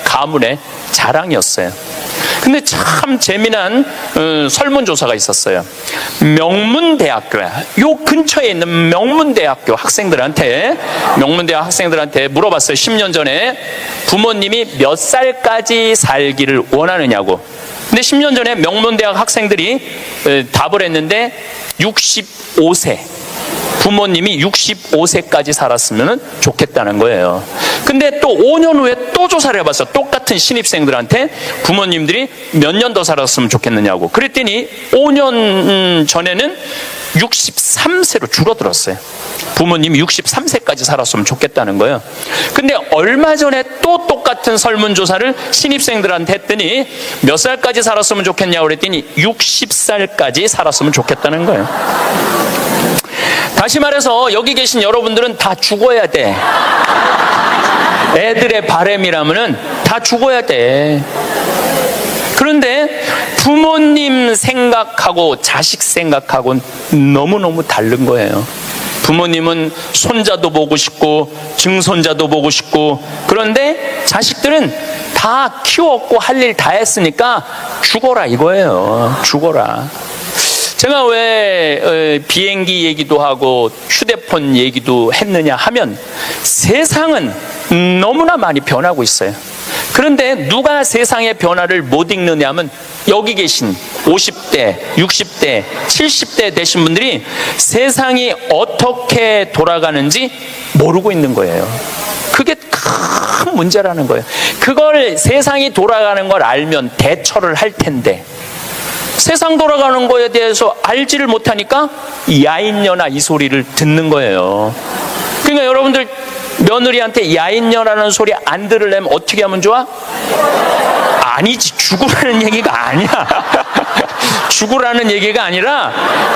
가문의 자랑이었어요. 근데 참 재미난 설문조사가 있었어요. 명문대학교야. 요 근처에 있는 명문대학교 학생들한테 물어봤어요. 10년 전에 부모님이 몇 살까지 살기를 원하느냐고. 근데 10년 전에 명문대학 학생들이 답을 했는데 65세. 부모님이 65세까지 살았으면 좋겠다는 거예요. 근데 또 5년 후에 또 조사를 해봤어. 똑같은 신입생들한테 부모님들이 몇 년 더 살았으면 좋겠느냐고. 그랬더니 5년 전에는 63세로 줄어들었어요. 부모님이 63세까지 살았으면 좋겠다는 거예요. 근데 얼마 전에 또 똑같은 설문조사를 신입생들한테 했더니 몇 살까지 살았으면 좋겠냐고 그랬더니 60살까지 살았으면 좋겠다는 거예요. 다시 말해서 여기 계신 여러분들은 다 죽어야 돼. 애들의 바람이라면은 다 죽어야 돼. 그런데 부모님 생각하고 자식 생각하고는 너무너무 다른 거예요. 부모님은 손자도 보고 싶고 증손자도 보고 싶고, 그런데 자식들은 다 키웠고 할 일 다 했으니까 죽어라 이거예요. 죽어라. 제가 왜 비행기 얘기도 하고 휴대폰 얘기도 했느냐 하면 세상은 너무나 많이 변하고 있어요. 그런데 누가 세상의 변화를 못 읽느냐 하면 여기 계신 50대, 60대, 70대 되신 분들이 세상이 어떻게 돌아가는지 모르고 있는 거예요. 그게 큰 문제라는 거예요. 그걸 세상이 돌아가는 걸 알면 대처를 할 텐데 세상 돌아가는 거에 대해서 알지를 못하니까 야인녀나 이 소리를 듣는 거예요. 그러니까 여러분들 며느리한테 야인녀라는 소리 안 들으려면 어떻게 하면 좋아? 아니지, 죽으라는 얘기가 아니야. 죽으라는 얘기가 아니라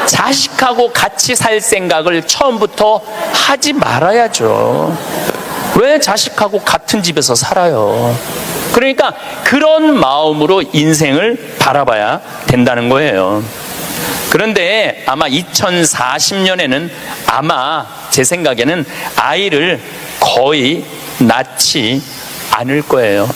자식하고 같이 살 생각을 처음부터 하지 말아야죠. 왜 자식하고 같은 집에서 살아요? 그러니까 그런 마음으로 인생을 바라봐야 된다는 거예요. 그런데 아마 2040년에는 아마 제 생각에는 아이를 거의 낳지 않을 거예요.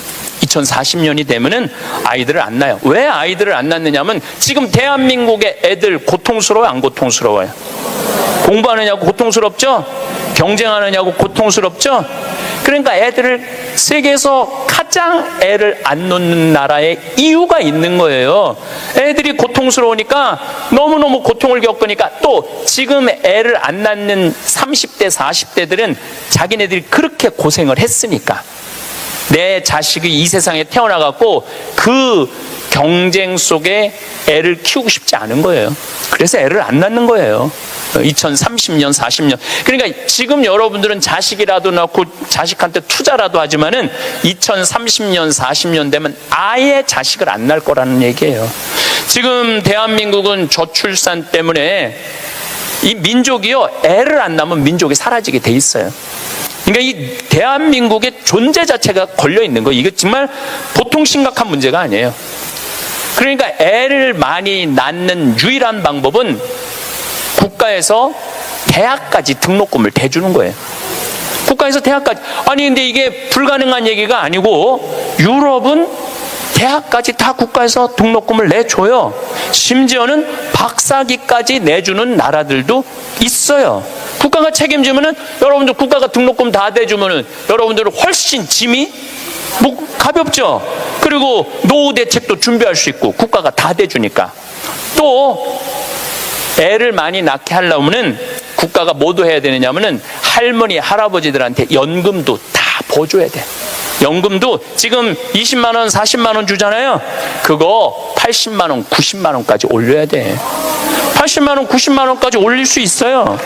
2040년이 되면은 아이들을 안 낳아요. 왜 아이들을 안 낳느냐면 지금 대한민국의 애들 고통스러워요, 안 고통스러워요? 공부하느냐고 고통스럽죠? 경쟁하느냐고 고통스럽죠? 그러니까 애들을 세계에서 가장 애를 안 놓는 나라에 이유가 있는 거예요. 애들이 고통스러우니까 너무너무 고통을 겪으니까 또 지금 애를 안 낳는 30대 40대들은 자기네들이 그렇게 고생을 했으니까 내 자식이 이 세상에 태어나갖고 그 경쟁 속에 애를 키우고 싶지 않은 거예요. 그래서 애를 안 낳는 거예요. 2030년, 40년. 그러니까 지금 여러분들은 자식이라도 낳고 자식한테 투자라도 하지만은 2030년, 40년 되면 아예 자식을 안 낳을 거라는 얘기예요. 지금 대한민국은 저출산 때문에 이 민족이요, 애를 안 낳으면 민족이 사라지게 돼 있어요. 그러니까 이 대한민국의 존재 자체가 걸려 있는 거예요. 이게 정말 보통 심각한 문제가 아니에요. 그러니까 애를 많이 낳는 유일한 방법은 국가에서 대학까지 등록금을 대주는 거예요. 국가에서 대학까지. 아니 근데 이게 불가능한 얘기가 아니고 유럽은 대학까지 다 국가에서 등록금을 내줘요. 심지어는 박사기까지 내주는 나라들도 있어요. 국가가 책임지면은 여러분들 국가가 등록금 다 대주면은 여러분들은 훨씬 짐이 가볍죠. 그리고 노후 대책도 준비할 수 있고 국가가 다 대주니까. 또 애를 많이 낳게 하려면은 국가가 뭐도 해야 되느냐면은 할머니 할아버지들한테 연금도 다 보줘야 돼. 연금도 지금 20만 원 40만 원 주잖아요. 그거 80만 원 90만 원까지 올려야 돼. 80만 원 90만 원까지 올릴 수 있어요.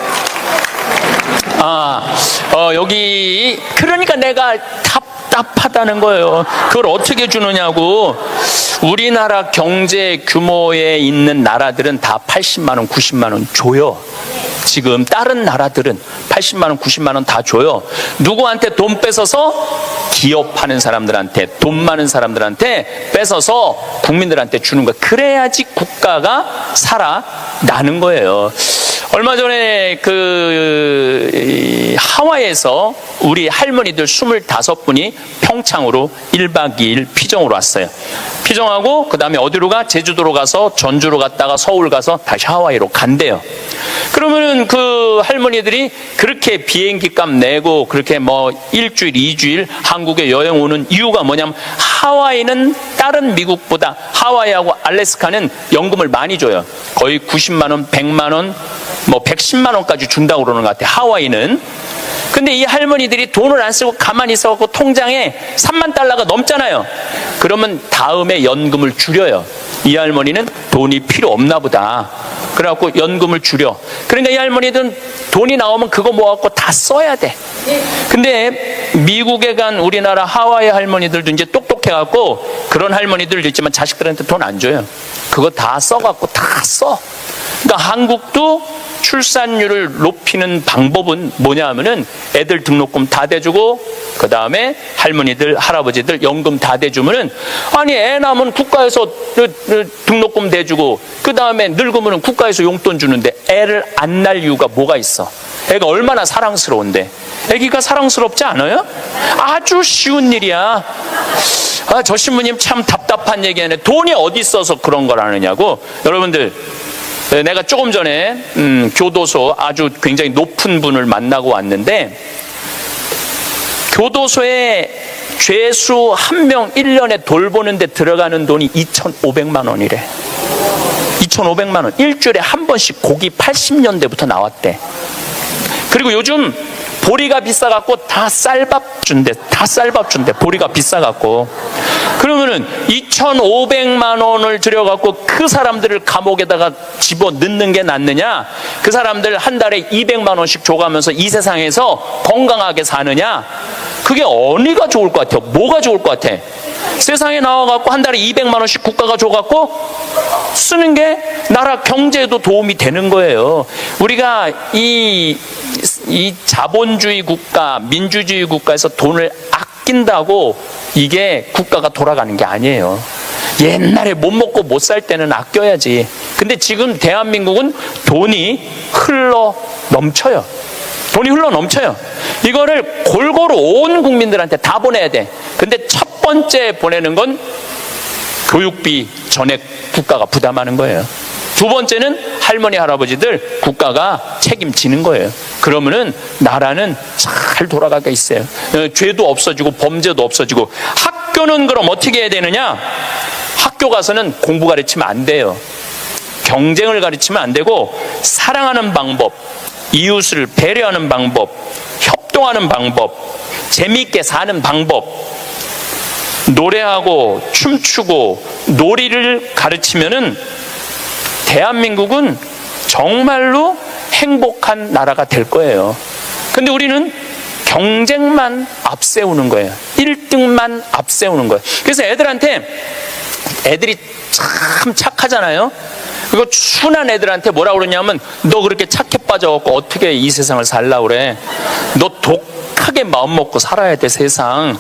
여기 그러니까 내가 답답하다는 거예요. 그걸 어떻게 주느냐고. 우리나라 경제 규모에 있는 나라들은 다 80만 원 90만 원 줘요. 지금 다른 나라들은 80만 원 90만 원 다 줘요. 누구한테 돈 뺏어서? 기업하는 사람들한테, 돈 많은 사람들한테 뺏어서 국민들한테 주는 거예요. 그래야지 국가가 살아나는 거예요. 얼마 전에 하와이에서 우리 할머니들 25분이 평창으로 1박 2일 피정으로 왔어요. 피정하고 그 다음에 어디로 가? 제주도로 가서 전주로 갔다가 서울 가서 다시 하와이로 간대요. 그러면은 그 할머니들이 그렇게 비행기 값 내고 그렇게 뭐 일주일, 2주일 한국에 여행 오는 이유가 뭐냐면 하와이는 다른 미국보다 하와이하고 알래스카는 연금을 많이 줘요. 거의 90만 원, 100만 원, 뭐 110만 원까지 준다고 그러는 것 같아요. 하와이는. 근데 이 할머니들이 돈을 안 쓰고 가만히 있어갖고 통장에 3만 달러가 넘잖아요. 그러면 다음에 연금을 줄여요. 이 할머니는 돈이 필요 없나 보다. 그래갖고 연금을 줄여. 그러니까 이 할머니들은 돈이 나오면 그거 모아갖고 다 써야 돼. 근데 미국에 간 우리나라 하와이 할머니들도 이제 똑똑해갖고 그런 할머니들도 있지만 자식들한테 돈 안 줘요. 그거 다 써갖고 다 써. 그러니까 한국도 출산율을 높이는 방법은 뭐냐 하면은 애들 등록금 다 대주고 그 다음에 할머니들 할아버지들 연금 다 대주면은 아니 애 낳으면 국가에서 등록금 대주고 그 다음에 늙으면 국가에서 용돈 주는데 애를 안 낳을 이유가 뭐가 있어? 애가 얼마나 사랑스러운데. 애기가 사랑스럽지 않아요? 아주 쉬운 일이야. 저 신부님 참 답답한 얘기하네. 돈이 어디 있어서 그런 걸 하느냐고. 여러분들 내가 조금 전에 교도소 아주 굉장히 높은 분을 만나고 왔는데 교도소에 죄수 한 명 1년에 돌보는데 들어가는 돈이 2,500만 원이래. 2,500만 원. 일주일에 한 번씩 고기 80년대부터 나왔대. 그리고 요즘 보리가 비싸갖고 다 쌀밥 준대. 다 쌀밥 준대. 보리가 비싸갖고. 그러면은 2,500만 원을 들여갖고 그 사람들을 감옥에다가 집어 넣는 게 낫느냐? 그 사람들 한 달에 200만 원씩 줘가면서 이 세상에서 건강하게 사느냐? 그게 어디가 좋을 것 같아요? 뭐가 좋을 것 같아? 세상에 나와갖고 한 달에 200만 원씩 국가가 줘갖고 쓰는 게 나라 경제에도 도움이 되는 거예요. 우리가 이 자본주의 국가, 민주주의 국가에서 돈을 아낀다고 이게 국가가 돌아가는 게 아니에요. 옛날에 못 먹고 못 살 때는 아껴야지. 근데 지금 대한민국은 돈이 흘러 넘쳐요. 돈이 흘러 넘쳐요. 이거를 골고루 온 국민들한테 다 보내야 돼. 근데 첫 번째 보내는 건 교육비 전액 국가가 부담하는 거예요. 두 번째는 할머니 할아버지들 국가가 책임지는 거예요. 그러면은 나라는 잘 돌아가게 있어요. 죄도 없어지고 범죄도 없어지고. 학교는 그럼 어떻게 해야 되느냐? 학교 가서는 공부 가르치면 안 돼요. 경쟁을 가르치면 안 되고 사랑하는 방법, 이웃을 배려하는 방법, 협동하는 방법, 재미있게 사는 방법, 노래하고 춤추고 놀이를 가르치면은 대한민국은 정말로 행복한 나라가 될 거예요. 근데 우리는 경쟁만 앞세우는 거예요. 1등만 앞세우는 거예요. 그래서 애들이 참 착하잖아요. 그리고 순한 애들한테 뭐라 그러냐면 너 그렇게 착해 빠져갖고 어떻게 이 세상을 살라 그래. 너 독하게 마음 먹고 살아야 돼 세상.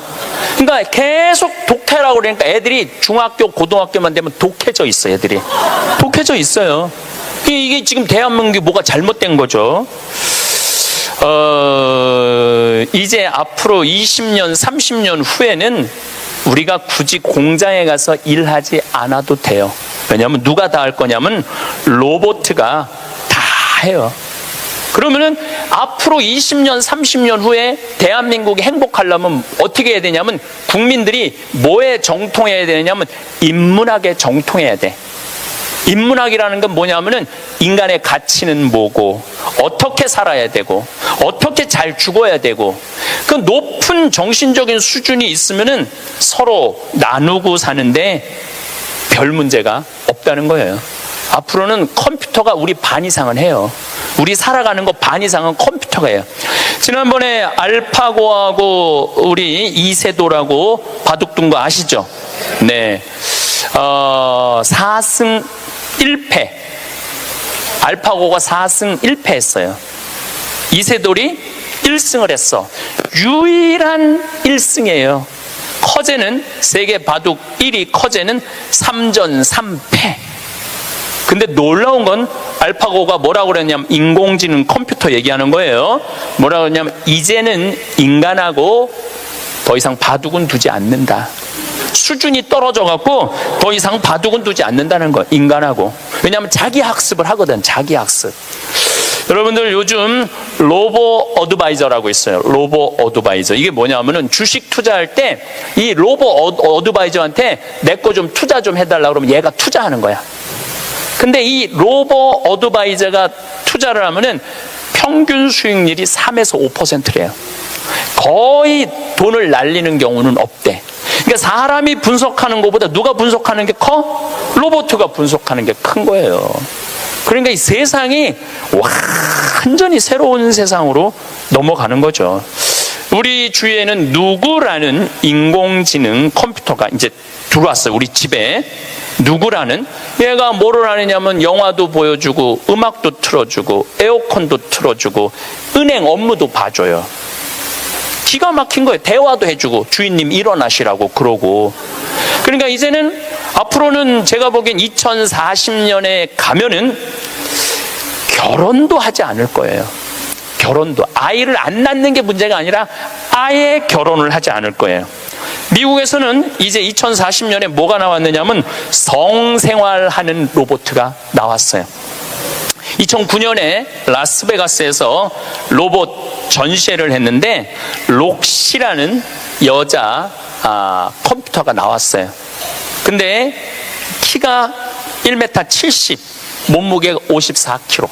그러니까 계속 독해라고 그러니까 애들이 중학교 고등학교만 되면 독해져 있어. 애들이 독해져 있어요. 이게 지금 대한민국이 뭐가 잘못된 거죠. 이제 앞으로 20년 30년 후에는 우리가 굳이 공장에 가서 일하지 않아도 돼요. 왜냐하면 누가 다 할 거냐면 로봇가 다 해요. 그러면은 앞으로 20년 30년 후에 대한민국이 행복하려면 어떻게 해야 되냐면 국민들이 뭐에 정통해야 되냐면 인문학에 정통해야 돼. 인문학이라는 건 뭐냐면은 인간의 가치는 뭐고 어떻게 살아야 되고 어떻게 잘 죽어야 되고 그 높은 정신적인 수준이 있으면은 서로 나누고 사는데 별 문제가 없다는 거예요. 앞으로는 컴퓨터가 우리 반 이상은 해요. 우리 살아가는 거 반 이상은 컴퓨터가 해요. 지난번에 알파고하고 우리 이세돌하고 바둑 둔 거 아시죠? 네. 4승 1패. 알파고가 4승 1패 했어요. 이세돌이 1승을 했어. 유일한 1승이에요. 커제는 세계 바둑 1위 커제는 3전 3패. 근데 놀라운 건 알파고가 뭐라고 그랬냐면 인공지능 컴퓨터 얘기하는 거예요. 뭐라고 그랬냐면 이제는 인간하고 더 이상 바둑은 두지 않는다. 수준이 떨어져 갖고 더 이상 바둑은 두지 않는다는 거, 인간하고. 왜냐하면 자기 학습을 하거든. 자기 학습. 여러분들 요즘 로보 어드바이저라고 있어요. 로보 어드바이저. 이게 뭐냐면은 주식 투자할 때 이 로보 어드바이저한테 내 거 좀 투자 좀 해달라 그러면 얘가 투자하는 거야. 근데 이 로보 어드바이저가 투자를 하면은 평균 수익률이 3에서 5%래요. 거의 돈을 날리는 경우는 없대. 그러니까 사람이 분석하는 것보다 누가 분석하는 게 커? 로봇가 분석하는 게 큰 거예요. 그러니까 이 세상이 완전히 새로운 세상으로 넘어가는 거죠. 우리 주위에는 누구라는 인공지능 컴퓨터가 이제 들어왔어요. 우리 집에. 누구라는? 얘가 뭐를 하느냐면 영화도 보여주고 음악도 틀어주고 에어컨도 틀어주고 은행 업무도 봐줘요. 기가 막힌 거예요. 대화도 해주고 주인님 일어나시라고 그러고. 그러니까 이제는 앞으로는 제가 보기엔 2040년에 가면은 결혼도 하지 않을 거예요. 결혼도. 아이를 안 낳는 게 문제가 아니라 아예 결혼을 하지 않을 거예요. 미국에서는 이제 2040년에 뭐가 나왔느냐면 성생활하는 로봇가 나왔어요. 2009년에 라스베가스에서 로봇 전시회를 했는데 록시라는 여자 컴퓨터가 나왔어요. 근데 키가 1m 70, 몸무게가 54kg.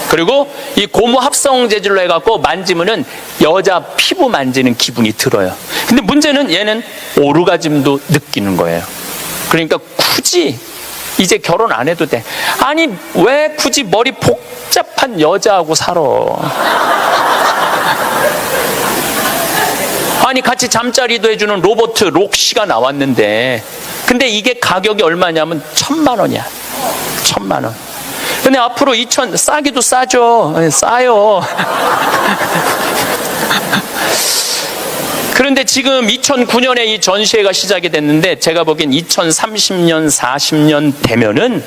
그리고 이 고무 합성 재질로 해갖고 만지면은 여자 피부 만지는 기분이 들어요. 근데 문제는 얘는 오르가즘도 느끼는 거예요. 그러니까 굳이 이제 결혼 안 해도 돼. 아니 왜 굳이 머리 복잡한 여자하고 살아? 아니 같이 잠자리도 해주는 로봇 록시가 나왔는데 근데 이게 가격이 얼마냐면 1,000만 원이야. 1,000만 원. 근데 앞으로 싸기도 싸죠. 싸요. 그런데 지금 2009년에 이 전시회가 시작이 됐는데 제가 보기엔 2030년, 40년 되면은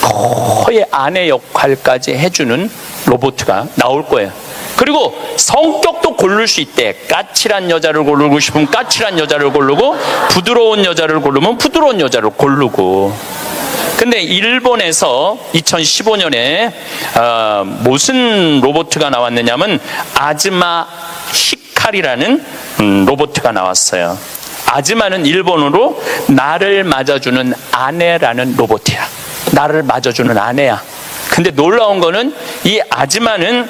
거의 아내 역할까지 해주는 로봇가 나올 거예요. 그리고 성격도 고를 수 있대. 까칠한 여자를 고르고 싶으면 까칠한 여자를 고르고 부드러운 여자를 고르면 부드러운 여자를 고르고. 근데 일본에서 2015년에 무슨 로봇가 나왔느냐면 아즈마 히카리라는 로봇가 나왔어요. 아즈마는 일본어로 나를 맞아주는 아내라는 로봇이야. 나를 맞아주는 아내야. 근데 놀라운 거는 이 아즈마는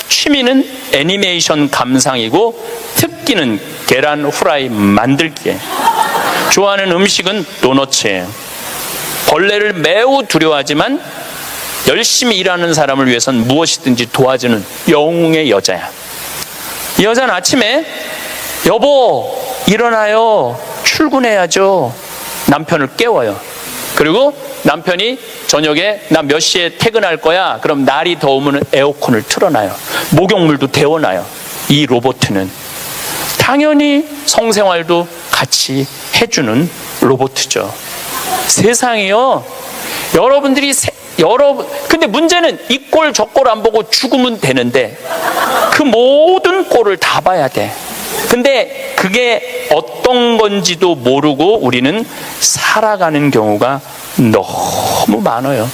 취미는 애니메이션 감상이고 특기는 계란 후라이 만들기에. 좋아하는 음식은 도너츠예요. 벌레를 매우 두려워하지만 열심히 일하는 사람을 위해서는 무엇이든지 도와주는 영웅의 여자야. 이 여자는 아침에 여보 일어나요. 출근해야죠. 남편을 깨워요. 그리고 남편이 저녁에 나 몇 시에 퇴근할 거야. 그럼 날이 더우면 에어컨을 틀어놔요. 목욕물도 데워놔요. 이 로봇은 당연히 성생활도 같이 해주는 로봇이죠. 세상이요. 근데 문제는 이 꼴 저 꼴 안 보고 죽으면 되는데 그 모든 꼴을 다 봐야 돼. 근데 그게 어떤 건지도 모르고 우리는 살아가는 경우가 너무 많아요.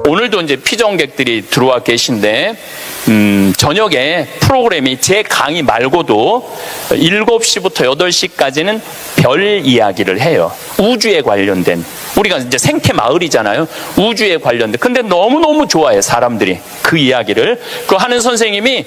오늘도 이제 피정객들이 들어와 계신데 저녁에 프로그램이 제 강의 말고도 7시부터 8시까지는 별 이야기를 해요. 우주에 관련된. 우리가 이제 생태 마을이잖아요. 우주에 관련된. 근데 너무너무 좋아해 사람들이 그 이야기를. 그 하는 선생님이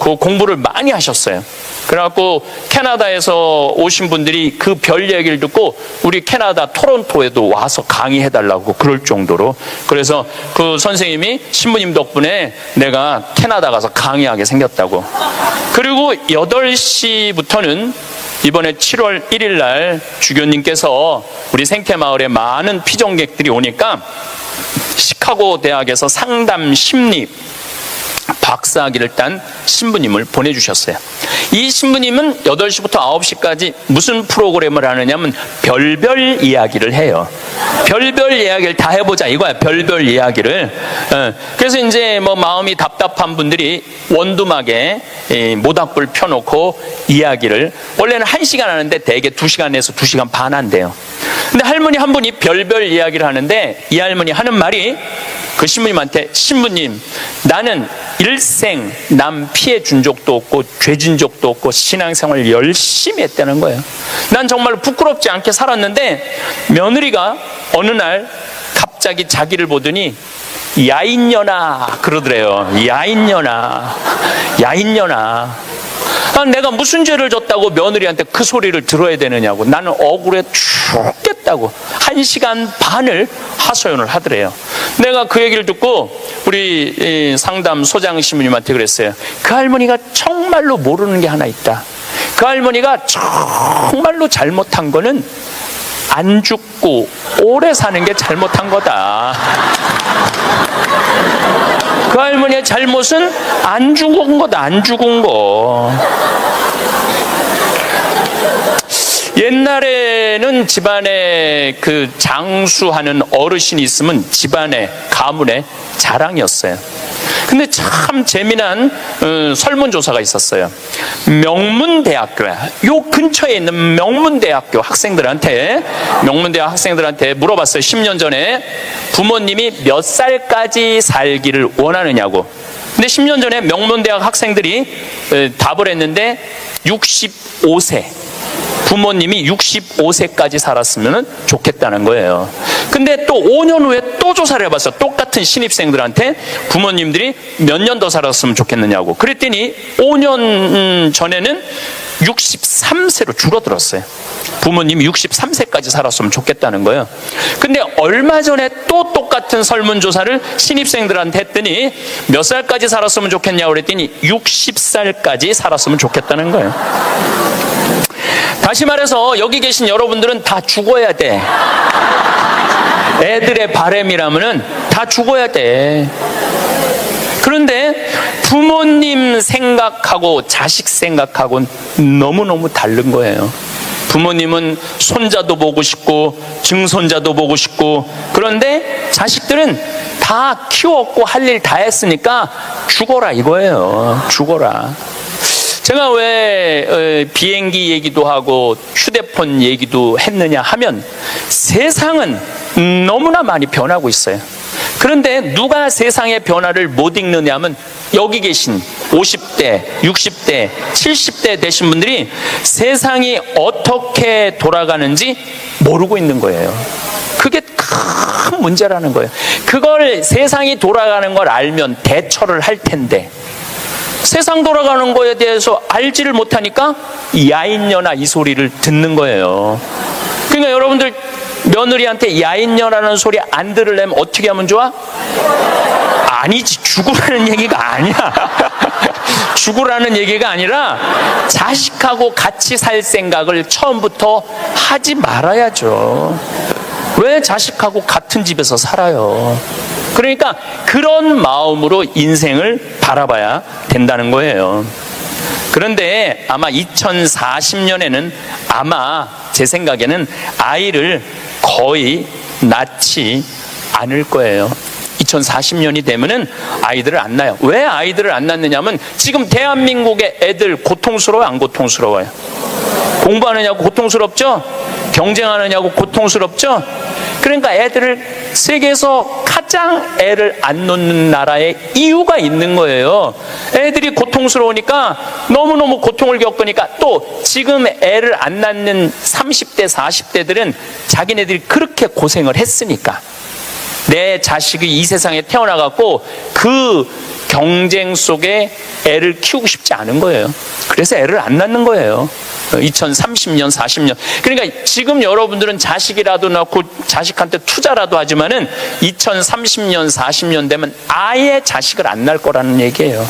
그 공부를 많이 하셨어요. 그래갖고 캐나다에서 오신 분들이 그 별 얘기를 듣고 우리 캐나다 토론토에도 와서 강의해달라고 그럴 정도로. 그래서 그 선생님이 신부님 덕분에 내가 캐나다 가서 강의하게 생겼다고. 그리고 8시부터는 이번에 7월 1일 날 주교님께서 우리 생태마을에 많은 피정객들이 오니까 시카고 대학에서 상담 심리 박사학위를 딴 신부님을 보내주셨어요. 이 신부님은 8시부터 9시까지 무슨 프로그램을 하느냐면 별별 이야기를 해요. 별별 이야기를 다 해보자 이거야. 별별 이야기를. 그래서 이제 뭐 마음이 답답한 분들이 원두막에 모닥불 펴놓고 이야기를, 원래는 1시간 하는데 대개 2시간에서 2시간 반 한대요. 근데 할머니 한 분이 별별 이야기를 하는데 이 할머니 하는 말이 그 신부님한테, 신부님, 나는 일생 남 피해 준 적도 없고 죄진 적도 없고 신앙생활 열심히 했다는 거예요. 난 정말 부끄럽지 않게 살았는데 며느리가 어느 날 갑자기 자기를 보더니 야인년아 그러더래요. 야인년아, 야인년아. 내가 무슨 죄를 졌다고 며느리한테 그 소리를 들어야 되느냐고. 나는 억울해 죽겠다고 1시간 반을 하소연을 하더래요. 내가 그 얘기를 듣고 우리 상담 소장 신부님한테 그랬어요. 그 할머니가 정말로 모르는 게 하나 있다. 그 할머니가 정말로 잘못한 거는 안 죽고 오래 사는 게 잘못한 거다. 그 할머니의 잘못은 안 죽은 거다. 안 죽은 거. 옛날에는 집안에 그 장수하는 어르신이 있으면 집안에 가문의 자랑이었어요. 근데 참 재미난 설문조사가 있었어요. 명문대학교야. 요 근처에 있는 명문대학교 학생들한테 물어봤어요. 10년 전에 부모님이 몇 살까지 살기를 원하느냐고. 근데 10년 전에 명문대학 학생들이 답을 했는데 65세. 부모님이 65세까지 살았으면 좋겠다는 거예요. 근데 또 5년 후에 또 조사를 해봤어. 똑같은 신입생들한테 부모님들이 몇 년 더 살았으면 좋겠느냐고. 그랬더니 5년 전에는 63세로 줄어들었어요. 부모님이 63세까지 살았으면 좋겠다는 거예요. 근데 얼마 전에 또 똑같은 설문조사를 신입생들한테 했더니 몇 살까지 살았으면 좋겠냐고 그랬더니 60살까지 살았으면 좋겠다는 거예요. 다시 말해서 여기 계신 여러분들은 다 죽어야 돼. 애들의 바람이라면은 다 죽어야 돼. 그런데 부모님 생각하고 자식 생각하고는 너무너무 다른 거예요. 부모님은 손자도 보고 싶고 증손자도 보고 싶고, 그런데 자식들은 다 키웠고 할 일 다 했으니까 죽어라 이거예요. 죽어라. 제가 왜 비행기 얘기도 하고 휴대폰 얘기도 했느냐 하면 세상은 너무나 많이 변하고 있어요. 그런데 누가 세상의 변화를 못 읽느냐 하면 여기 계신 50대, 60대, 70대 되신 분들이 세상이 어떻게 돌아가는지 모르고 있는 거예요. 그게 큰 문제라는 거예요. 그걸 세상이 돌아가는 걸 알면 대처를 할 텐데 세상 돌아가는 거에 대해서 알지를 못하니까 야인년아 이 소리를 듣는 거예요. 그러니까 여러분들 며느리한테 야인년아라는 소리 안 들으려면 어떻게 하면 좋아? 아니지, 죽으라는 얘기가 아니야. 죽으라는 얘기가 아니라 자식하고 같이 살 생각을 처음부터 하지 말아야죠. 왜 자식하고 같은 집에서 살아요? 그러니까 그런 마음으로 인생을 바라봐야 된다는 거예요. 그런데 아마 2040년에는 아마 제 생각에는 아이를 거의 낳지 않을 거예요. 2040년이 되면은 아이들을 안 낳아요. 왜 아이들을 안 낳느냐면 지금 대한민국의 애들 고통스러워요, 안 고통스러워요? 공부하느냐고 고통스럽죠? 경쟁하느냐고 고통스럽죠? 그러니까 애들을 세계에서 가장 애를 안 놓는 나라에 이유가 있는 거예요. 애들이 고통스러우니까 너무너무 고통을 겪으니까 또 지금 애를 안 낳는 30대 40대들은 자기네들이 그렇게 고생을 했으니까 내 자식이 이 세상에 태어나갖고 그 경쟁 속에 애를 키우고 싶지 않은 거예요. 그래서 애를 안 낳는 거예요. 2030년, 40년. 그러니까 지금 여러분들은 자식이라도 낳고 자식한테 투자라도 하지만은 2030년, 40년 되면 아예 자식을 안 낳을 거라는 얘기예요.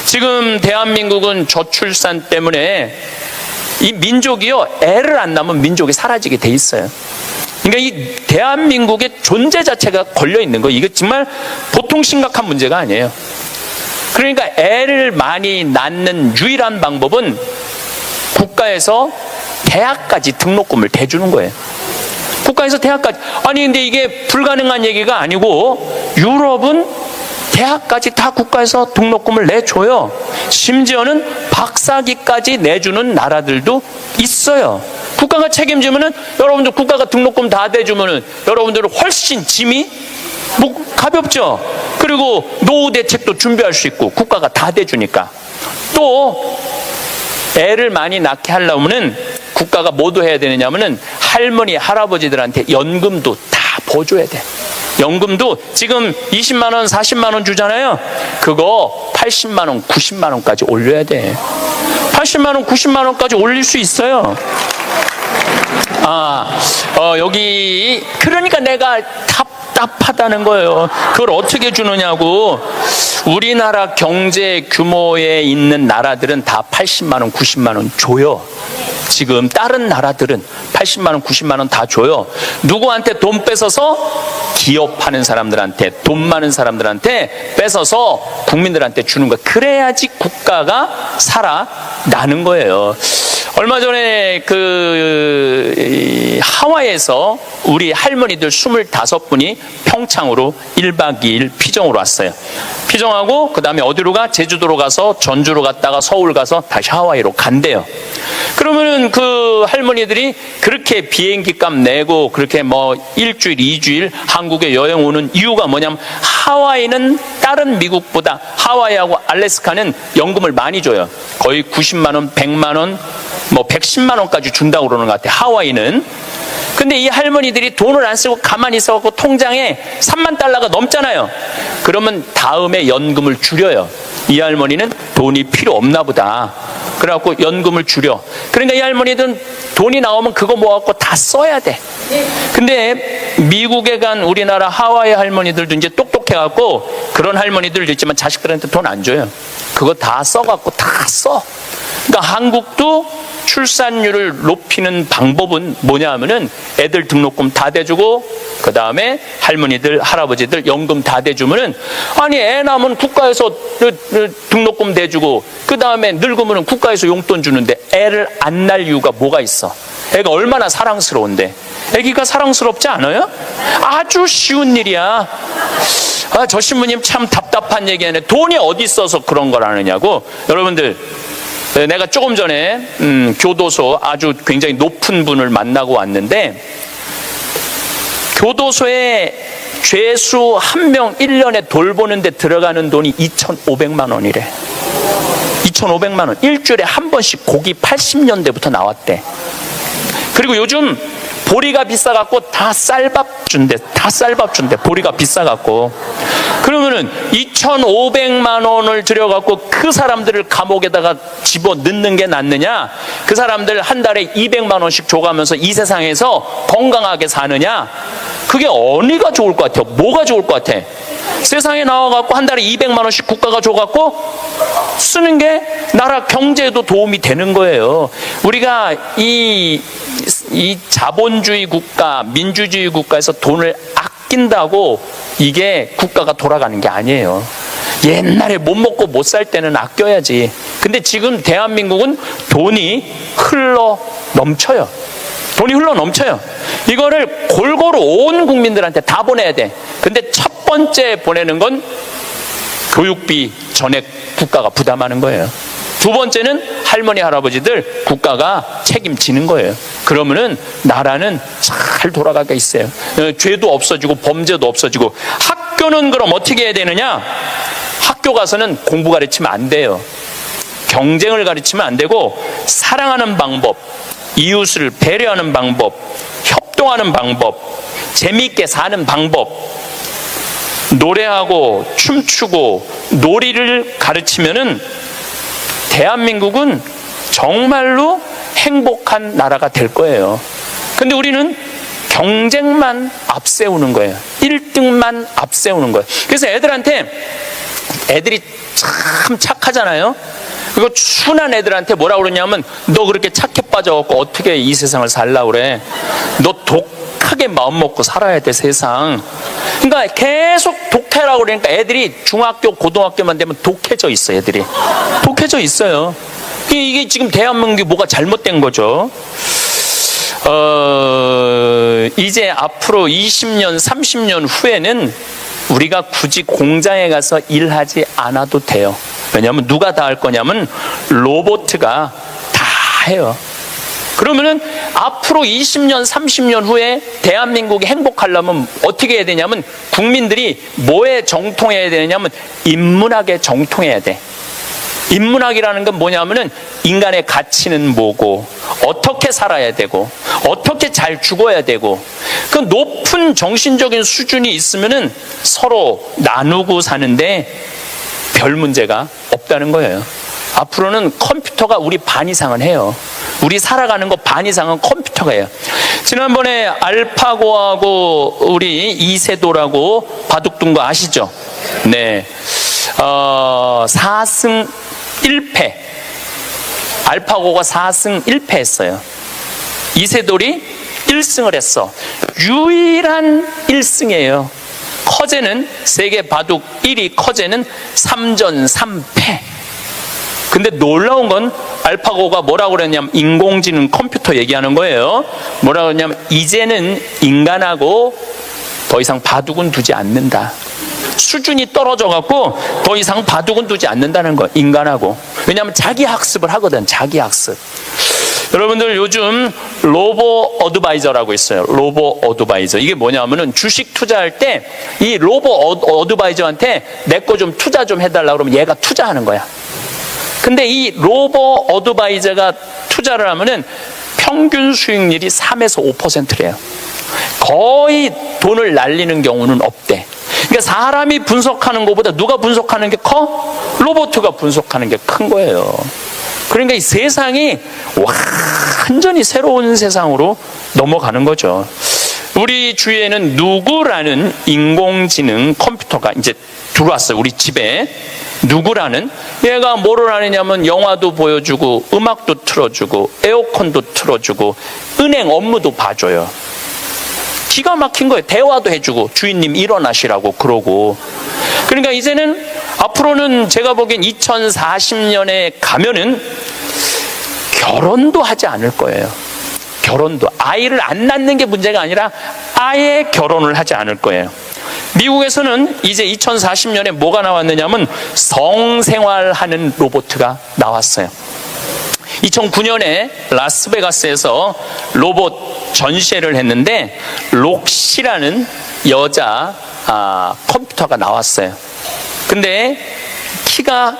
지금 대한민국은 저출산 때문에 이 민족이요, 애를 안 낳으면 민족이 사라지게 돼 있어요. 그러니까 이 대한민국의 존재 자체가 걸려 있는 거예요. 이게 정말 보통 심각한 문제가 아니에요. 그러니까 애를 많이 낳는 유일한 방법은 국가에서 대학까지 등록금을 대주는 거예요. 국가에서 대학까지. 아니 근데 이게 불가능한 얘기가 아니고 유럽은 대학까지 다 국가에서 등록금을 내줘요. 심지어는 박사기까지 내주는 나라들도 있어요. 국가가 책임지면은, 여러분들 국가가 등록금 다 대주면은 여러분들은 훨씬 짐이 가볍죠. 그리고 노후 대책도 준비할 수 있고 국가가 다 대주니까. 또 애를 많이 낳게 하려면은 국가가 뭐도 해야 되느냐면은 할머니 할아버지들한테 연금도 다 보줘야 돼. 연금도 지금 20만 원 40만 원 주잖아요. 그거 80만 원 90만 원까지 올려야 돼. 80만 원 90만 원까지 올릴 수 있어요. 여기 그러니까 내가 답답하다는 거예요. 그걸 어떻게 주느냐고. 우리나라 경제 규모에 있는 나라들은 다 80만 원 90만 원 줘요. 지금 다른 나라들은 80만 원 90만 원 다 줘요. 누구한테 돈 뺏어서? 기업하는 사람들한테, 돈 많은 사람들한테 뺏어서 국민들한테 주는 거예요. 그래야지 국가가 살아나는 거예요. 얼마 전에 하와이에서 우리 할머니들 25분이 평창으로 1박 2일 피정으로 왔어요. 피정하고 그 다음에 어디로 가? 제주도로 가서 전주로 갔다가 서울 가서 다시 하와이로 간대요. 그러면은 그 할머니들이 그렇게 비행기 값 내고 그렇게 뭐 일주일, 2주일 한국에 여행 오는 이유가 뭐냐면, 하와이는 다른 미국보다 하와이하고 알래스카는 연금을 많이 줘요. 거의 90만 원, 100만 원, 뭐 110만 원까지 준다고 그러는 것 같아요, 하와이는. 근데 이 할머니들이 돈을 안 쓰고 가만히 있어갖고 통장에 3만 달러가 넘잖아요. 그러면 다음에 연금을 줄여요. 이 할머니는 돈이 필요 없나 보다. 그래갖고 연금을 줄여. 그러니까 이 할머니들은 돈이 나오면 그거 모아갖고 다 써야 돼. 근데 미국에 간 우리나라 하와이 할머니들도 이제 똑똑해갖고, 그런 할머니들도 있지만 자식들한테 돈 안 줘요. 그거 다 써갖고 다 써. 그러니까 한국도 출산율을 높이는 방법은 뭐냐 하면은 애들 등록금 다 대주고, 그 다음에 할머니들 할아버지들 연금 다 대주면은, 아니 애 낳으면 국가에서 등록금 대주고 그 다음에 늙으면은 국가에서 용돈 주는데 애를 안 낳을 이유가 뭐가 있어? 애가 얼마나 사랑스러운데. 애기가 사랑스럽지 않아요? 아주 쉬운 일이야. 저 신부님 참 답답한 얘기하네. 돈이 어디 있어서 그런 걸 하느냐고. 여러분들, 내가 조금 전에 교도소 아주 굉장히 높은 분을 만나고 왔는데, 교도소에 죄수 한 명 1년에 돌보는데 들어가는 돈이 2,500만 원이래. 2,500만 원. 일주일에 한 번씩 고기 80년대부터 나왔대. 그리고 요즘 보리가 비싸갖고 다 쌀밥 준대. 다 쌀밥 준대. 보리가 비싸갖고. 그러면은 2,500만 원을 들여갖고 그 사람들을 감옥에다가 집어 넣는 게 낫느냐? 그 사람들 한 달에 200만 원씩 줘가면서 이 세상에서 건강하게 사느냐? 그게 어디가 좋을 것 같아요? 뭐가 좋을 것 같아? 세상에 나와갖고 한 달에 200만 원씩 국가가 줘갖고 쓰는 게 나라 경제에도 도움이 되는 거예요. 우리가 이 자본주의 국가, 민주주의 국가에서 돈을 아낀다고 이게 국가가 돌아가는 게 아니에요. 옛날에 못 먹고 못 살 때는 아껴야지. 근데 지금 대한민국은 돈이 흘러 넘쳐요. 돈이 흘러 넘쳐요. 이거를 골고루 온 국민들한테 다 보내야 돼. 근데 첫 번째 보내는 건 교육비 전액 국가가 부담하는 거예요. 두 번째는 할머니 할아버지들 국가가 책임지는 거예요. 그러면은 나라는 잘 돌아가게 있어요. 죄도 없어지고 범죄도 없어지고. 학교는 그럼 어떻게 해야 되느냐? 학교 가서는 공부 가르치면 안 돼요. 경쟁을 가르치면 안 되고, 사랑하는 방법, 이웃을 배려하는 방법, 협동하는 방법, 재미있게 사는 방법, 노래하고 춤추고 놀이를 가르치면은 대한민국은 정말로 행복한 나라가 될 거예요. 근데 우리는 경쟁만 앞세우는 거예요. 1등만 앞세우는 거예요. 그래서 애들이 참 착하잖아요. 그리고 순한 애들한테 뭐라고 그러냐면, 너 그렇게 착해 빠져갖고 어떻게 이 세상을 살라고 그래? 너 독한 착하게 마음 먹고 살아야 돼, 세상. 그러니까 계속 독해라고 그러니까 애들이 중학교, 고등학교만 되면 독해져 있어, 애들이. 독해져 있어요. 이게 지금 대한민국이 뭐가 잘못된 거죠. 이제 앞으로 20년, 30년 후에는 우리가 굳이 공장에 가서 일하지 않아도 돼요. 왜냐하면 누가 다 할 거냐면 로봇가 다 해요. 그러면은 앞으로 20년, 30년 후에 대한민국이 행복하려면 어떻게 해야 되냐면 국민들이 뭐에 정통해야 되냐면 인문학에 정통해야 돼. 인문학이라는 건 뭐냐면은 인간의 가치는 뭐고 어떻게 살아야 되고 어떻게 잘 죽어야 되고 그 높은 정신적인 수준이 있으면은 서로 나누고 사는데 별 문제가 없다는 거예요. 앞으로는 컴퓨터가 우리 반 이상은 해요. 우리 살아가는 거 반 이상은 컴퓨터가 해요. 지난번에 알파고하고 우리 이세돌하고 바둑둔 거 아시죠? 네. 4승 1패. 알파고가 4승 1패 했어요. 이세돌이 1승을 했어. 유일한 1승이에요. 커제는 세계 바둑 1위 커제는 3전 3패. 근데 놀라운 건 알파고가 뭐라고 그랬냐면 인공지능 컴퓨터 얘기하는 거예요. 뭐라고 그랬냐면 이제는 인간하고 더 이상 바둑은 두지 않는다. 수준이 떨어져 갖고 더 이상 바둑은 두지 않는다는 거, 인간하고. 왜냐하면 자기 학습을 하거든, 자기 학습. 여러분들 요즘 로보 어드바이저라고 있어요. 로보 어드바이저. 이게 뭐냐면은 주식 투자할 때 이 로보 어드바이저한테 내 거 좀 투자 좀 해달라고 그러면 얘가 투자하는 거야. 근데 이 로보 어드바이저가 투자를 하면은 평균 수익률이 3에서 5%래요. 거의 돈을 날리는 경우는 없대. 그러니까 사람이 분석하는 것보다 누가 분석하는 게 커? 로봇가 분석하는 게 큰 거예요. 그러니까 이 세상이 완전히 새로운 세상으로 넘어가는 거죠. 우리 주위에는 누구라는 인공지능 컴퓨터가 이제 들어왔어요. 우리 집에. 누구라는? 얘가 뭐를 하느냐면 영화도 보여주고 음악도 틀어주고 에어컨도 틀어주고 은행 업무도 봐줘요. 기가 막힌 거예요. 대화도 해주고 주인님 일어나시라고 그러고. 그러니까 이제는 앞으로는 제가 보기엔 2040년에 가면은 결혼도 하지 않을 거예요. 결혼도. 아이를 안 낳는 게 문제가 아니라 아예 결혼을 하지 않을 거예요. 미국에서는 이제 2040년에 뭐가 나왔느냐면 성생활하는 로봇가 나왔어요. 2009년에 라스베가스에서 로봇 전시회를 했는데 록시라는 여자 컴퓨터가 나왔어요. 근데 키가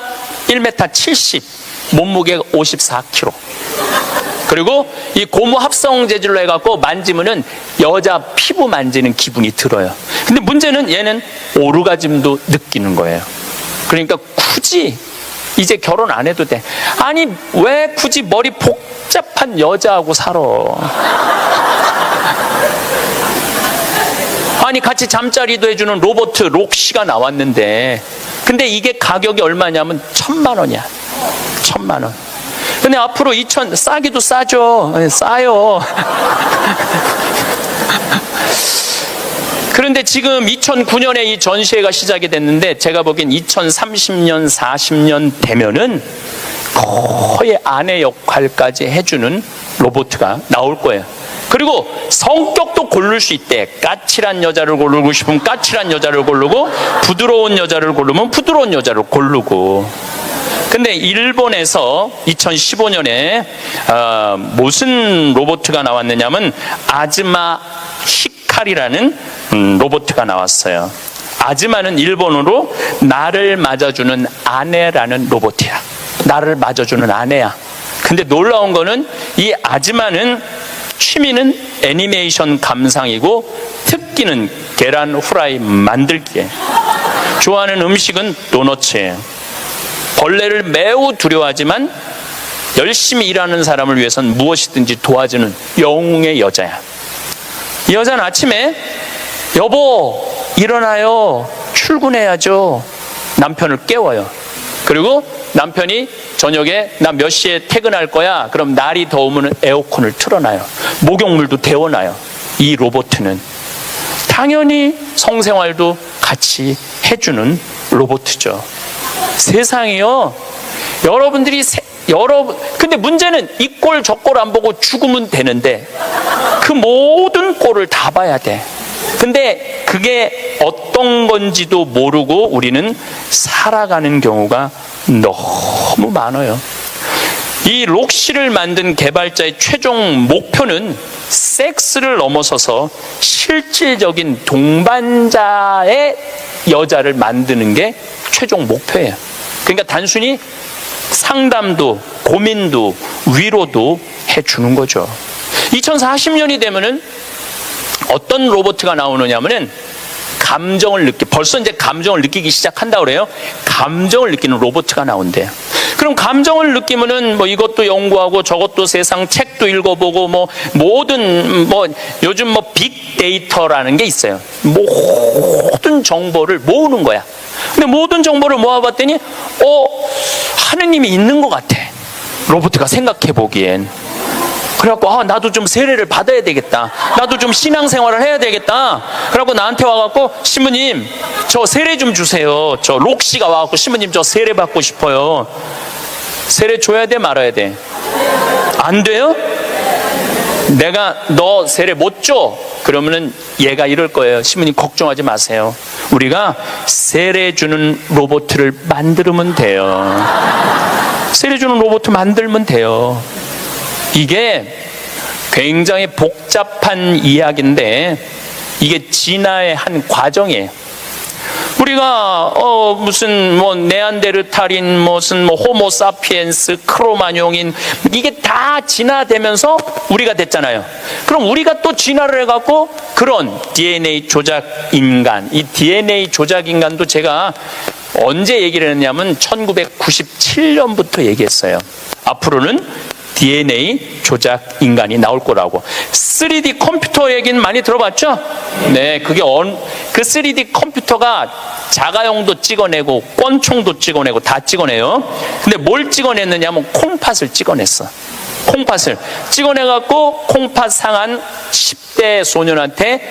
1m 70, 몸무게가 54kg. 그리고 이 고무 합성 재질로 해갖고 만지면은 여자 피부 만지는 기분이 들어요. 근데 문제는 얘는 오르가즘도 느끼는 거예요. 그러니까 굳이 이제 결혼 안 해도 돼. 아니 왜 굳이 머리 복잡한 여자하고 살아? 아니 같이 잠자리도 해주는 로봇 록시가 나왔는데 근데 이게 가격이 얼마냐면 1,000만 원이야. 1,000만 원. 근데 앞으로 싸기도 싸죠. 싸요. 그런데 지금 2009년에 이 전시회가 시작이 됐는데 제가 보기엔 2030년, 40년 되면은 거의 아내 역할까지 해주는 로봇가 나올 거예요. 그리고 성격도 고를 수 있대. 까칠한 여자를 고르고 싶으면 까칠한 여자를 고르고 부드러운 여자를 고르면 부드러운 여자를 고르고. 근데 일본에서 2015년에 무슨 로봇가 나왔느냐면 아즈마 히카리라는 로봇가 나왔어요. 아즈마는 일본어로 나를 맞아주는 아내라는 로봇이야. 나를 맞아주는 아내야. 근데 놀라운 거는 이 아즈마는 취미는 애니메이션 감상이고 특기는 계란 후라이 만들기에. 좋아하는 음식은 도너츠예요. 벌레를 매우 두려워하지만 열심히 일하는 사람을 위해서는 무엇이든지 도와주는 영웅의 여자야. 이 여자는 아침에 여보 일어나요. 출근해야죠. 남편을 깨워요. 그리고 남편이 저녁에 나 몇 시에 퇴근할 거야. 그럼 날이 더우면 에어컨을 틀어놔요. 목욕물도 데워놔요. 이 로봇은 당연히 성생활도 같이 해주는 로봇이죠. 세상이요. 근데 문제는 이 꼴 저 꼴 안 보고 죽으면 되는데 그 모든 꼴을 다 봐야 돼. 근데 그게 어떤 건지도 모르고 우리는 살아가는 경우가 너무 많아요. 이 록시를 만든 개발자의 최종 목표는 섹스를 넘어서서 실질적인 동반자의 여자를 만드는 게 최종 목표예요. 그러니까 단순히 상담도 고민도 위로도 해주는 거죠. 2040년이 되면은 어떤 로봇가 나오느냐면은 벌써 이제 감정을 느끼기 시작한다 그래요. 감정을 느끼는 로봇가 나온대요. 그럼 감정을 느끼면은 뭐 이것도 연구하고 저것도 세상 책도 읽어보고 모든 요즘 빅데이터라는 게 있어요. 모든 정보를 모으는 거야. 근데 모든 정보를 모아봤더니 하느님이 있는 것 같아. 로봇가 생각해 보기엔. 그래갖고 나도 좀 세례를 받아야 되겠다. 나도 좀 신앙생활을 해야 되겠다. 그래갖고 나한테 와갖고 신부님 저 세례 좀 주세요. 저 록시가 와갖고 신부님 저 세례 받고 싶어요. 세례 줘야 돼 말아야 돼? 안 돼요? 내가 너 세례 못 줘? 그러면은 얘가 이럴 거예요. 신부님 걱정하지 마세요. 우리가 세례 주는 로봇을 만들면 돼요. 세례 주는 로봇 만들면 돼요. 이게 굉장히 복잡한 이야기인데 이게 진화의 한 과정이에요. 우리가 무슨 네안데르탈인 무슨 호모사피엔스 크로마뇽인 이게 다 진화되면서 우리가 됐잖아요. 그럼 우리가 또 진화를 해갖고 그런 DNA 조작 인간, 이 DNA 조작 인간도 제가 언제 얘기를 했냐면 1997년부터 얘기했어요. 앞으로는 DNA 조작 인간이 나올 거라고. 3D 컴퓨터 얘기는 많이 들어봤죠? 네, 그 3D 컴퓨터가 자가용도 찍어내고 권총도 찍어내고 다 찍어내요. 근데 뭘 찍어냈느냐면 콩팥을 찍어냈어. 콩팥을 찍어내갖고 콩팥 상한 10대 소년한테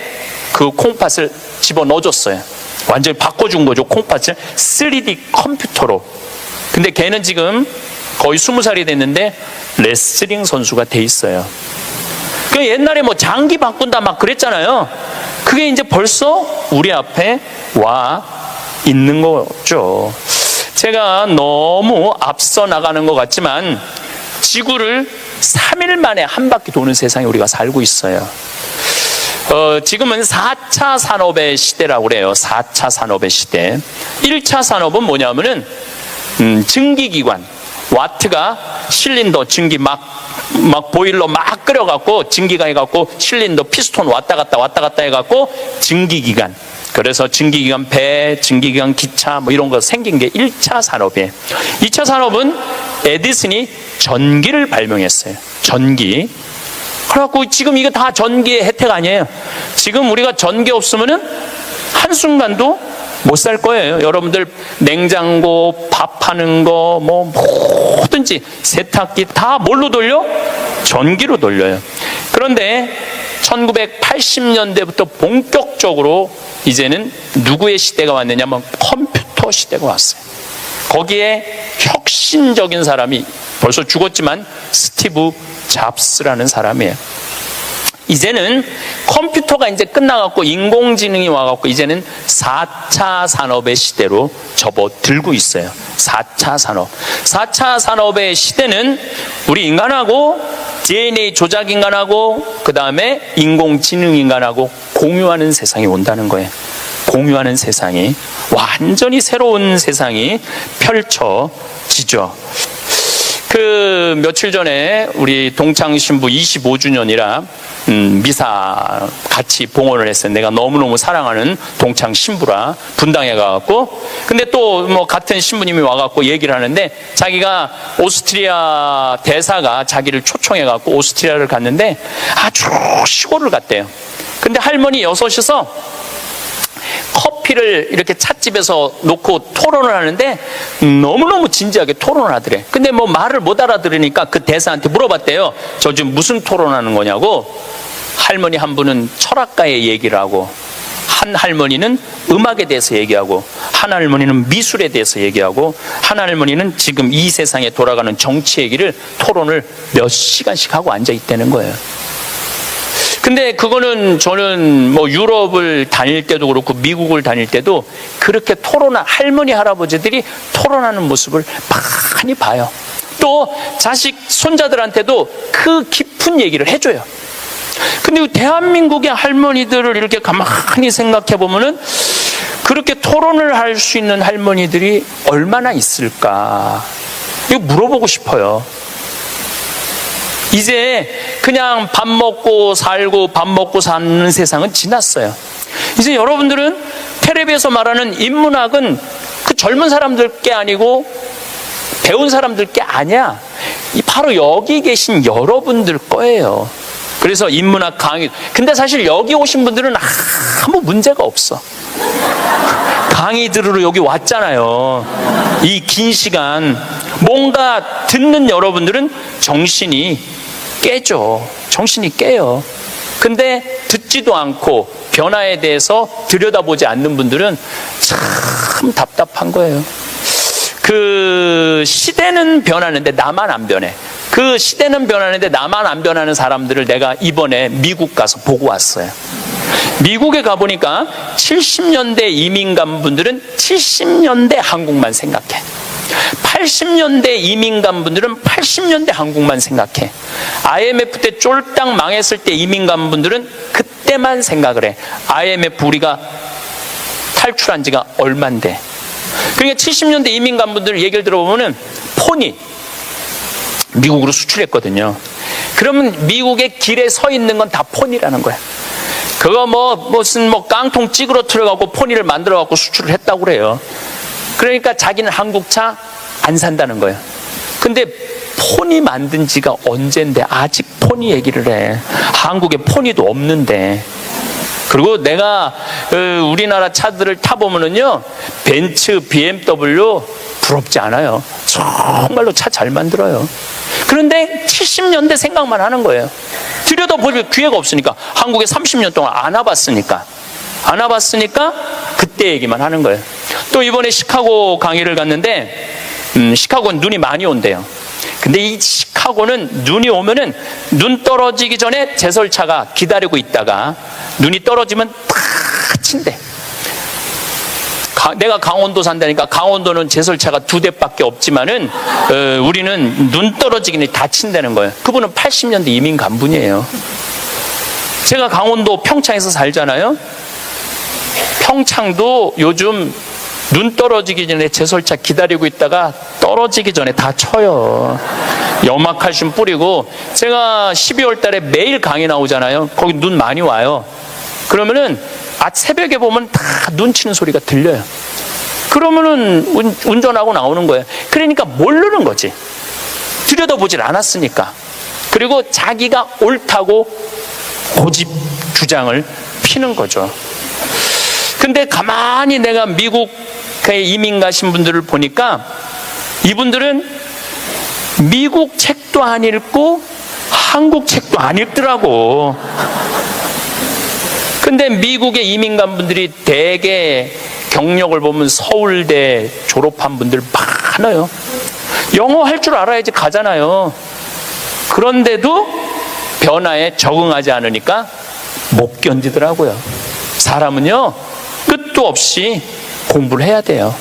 그 콩팥을 집어넣어줬어요. 완전히 바꿔준 거죠. 콩팥을 3D 컴퓨터로. 근데 걔는 지금 거의 20살이 됐는데 레슬링 선수가 돼 있어요. 그 옛날에 장기 바꾼다 막 그랬잖아요. 그게 이제 벌써 우리 앞에 와 있는 거죠. 제가 너무 앞서 나가는 것 같지만 지구를 3일 만에 한 바퀴 도는 세상에 우리가 살고 있어요. 지금은 4차 산업의 시대라고 그래요. 4차 산업의 시대. 1차 산업은 뭐냐면은 증기기관, 와트가 실린더 증기 막 보일러 막 끓여갖고 증기가 해갖고 실린더 피스톤 왔다 갔다 해갖고 증기기관. 그래서 증기기관 배, 증기기관 기차 이런 거 생긴 게 1차 산업이에요. 2차 산업은 에디슨이 전기를 발명했어요. 전기. 그래갖고 지금 이거 다 전기의 혜택 아니에요. 지금 우리가 전기 없으면은 한순간도 못 살 거예요. 여러분들 냉장고, 밥하는 거, 뭐든지 세탁기 다 뭘로 돌려? 전기로 돌려요. 그런데 1980년대부터 본격적으로 이제는 누구의 시대가 왔느냐면 컴퓨터 시대가 왔어요. 거기에 혁신적인 사람이 벌써 죽었지만 스티브 잡스라는 사람이에요. 이제는 컴퓨터가 이제 끝나갖고 인공지능이 와갖고 이제는 4차 산업의 시대로 접어들고 있어요. 4차 산업. 4차 산업의 시대는 우리 인간하고 DNA 조작 인간하고 그 다음에 인공지능 인간하고 공유하는 세상이 온다는 거예요. 공유하는 세상이 완전히 새로운 세상이 펼쳐지죠. 그 며칠 전에 우리 동창 신부 25주년이라 미사 같이 봉헌을 했어요. 내가 너무너무 사랑하는 동창 신부라 분당에 가갖고 근데 또 같은 신부님이 와갖고 얘기를 하는데 자기가 오스트리아 대사가 자기를 초청해갖고 오스트리아를 갔는데 아주 시골을 갔대요. 근데 할머니 6이서 커피를 이렇게 찻집에서 놓고 토론을 하는데 너무너무 진지하게 토론을 하더래. 근데 말을 못 알아들으니까 그 대사한테 물어봤대요. 저 지금 무슨 토론하는 거냐고. 할머니 한 분은 철학가의 얘기를 하고, 한 할머니는 음악에 대해서 얘기하고, 한 할머니는 미술에 대해서 얘기하고, 한 할머니는 지금 이 세상에 돌아가는 정치 얘기를 토론을 몇 시간씩 하고 앉아 있다는 거예요. 근데 그거는 저는 뭐 유럽을 다닐 때도 그렇고 미국을 다닐 때도 그렇게 토론한 할머니 할아버지들이 토론하는 모습을 많이 봐요. 또 자식 손자들한테도 그 깊은 얘기를 해줘요. 근데 대한민국의 할머니들을 이렇게 가만히 생각해 보면은 그렇게 토론을 할 수 있는 할머니들이 얼마나 있을까? 이거 물어보고 싶어요. 이제 그냥 밥 먹고 살고 밥 먹고 사는 세상은 지났어요. 이제 여러분들은 텔레비에서 말하는 인문학은 그 젊은 사람들 게 아니고 배운 사람들 게 아니야. 바로 여기 계신 여러분들 거예요. 그래서 인문학 강의, 근데 사실 여기 오신 분들은 아무 문제가 없어. 강의 들으러 여기 왔잖아요. 이 긴 시간 뭔가 듣는 여러분들은 정신이 깨죠. 정신이 깨요. 근데 듣지도 않고 변화에 대해서 들여다보지 않는 분들은 참 답답한 거예요. 그 시대는 변하는데 나만 안 변해. 그 시대는 변하는데 나만 안 변하는 사람들을 내가 이번에 미국 가서 보고 왔어요. 미국에 가보니까 70년대 이민 간 분들은 70년대 한국만 생각해. 80년대 이민 간 분들은 80년대 한국만 생각해. IMF 때 쫄딱 망했을 때 이민 간 분들은 그때만 생각을 해. IMF 우리가 탈출한 지가 얼만데. 그러니까 70년대 이민 간 분들 얘기를 들어보면은 폰이 미국으로 수출했거든요. 그러면 미국의 길에 서 있는 건 다 폰이라는 거야. 그거 무슨 깡통 찌그러뜨려갖고 폰이를 만들어갖고 수출을 했다고 그래요. 그러니까 자기는 한국차 안 산다는 거예요. 근데 폰이 만든 지가 언젠데 아직 폰이 얘기를 해. 한국에 폰이도 없는데. 그리고 내가 우리나라 차들을 타보면은요, 벤츠, BMW 부럽지 않아요. 정말로 차 잘 만들어요. 그런데 70년대 생각만 하는 거예요. 들여다볼 기회가 없으니까. 한국에 30년 동안 안 와봤으니까 그때 얘기만 하는 거예요. 또 이번에 시카고 강의를 갔는데 시카고는 눈이 많이 온대요. 근데 이 시카고는 눈이 오면은 눈 떨어지기 전에 제설차가 기다리고 있다가 눈이 떨어지면 다 친대. 내가 강원도 산다니까 강원도는 제설차가 2대밖에 없지만은 우리는 눈 떨어지기 전에 다 친다는 거예요. 그분은 80년대 이민 간 분이에요. 제가 강원도 평창에서 살잖아요. 평창도 요즘 눈 떨어지기 전에 제설차 기다리고 있다가 떨어지기 전에 다 쳐요. 염화칼슘 뿌리고. 제가 12월 달에 매일 강의 나오잖아요. 거기 눈 많이 와요. 그러면은 새벽에 보면 다 눈 치는 소리가 들려요. 그러면은 운전하고 나오는 거예요. 그러니까 모르는 거지. 들여다보질 않았으니까. 그리고 자기가 옳다고 고집 주장을 피는 거죠. 근데 가만히 내가 미국에 이민 가신 분들을 보니까 이분들은 미국 책도 안 읽고 한국 책도 안 읽더라고. 근데 미국에 이민 간 분들이 대개 경력을 보면 서울대 졸업한 분들 많아요. 영어 할 줄 알아야지 가잖아요. 그런데도 변화에 적응하지 않으니까 못 견디더라고요. 사람은요, 끝도 없이 공부를 해야 돼요.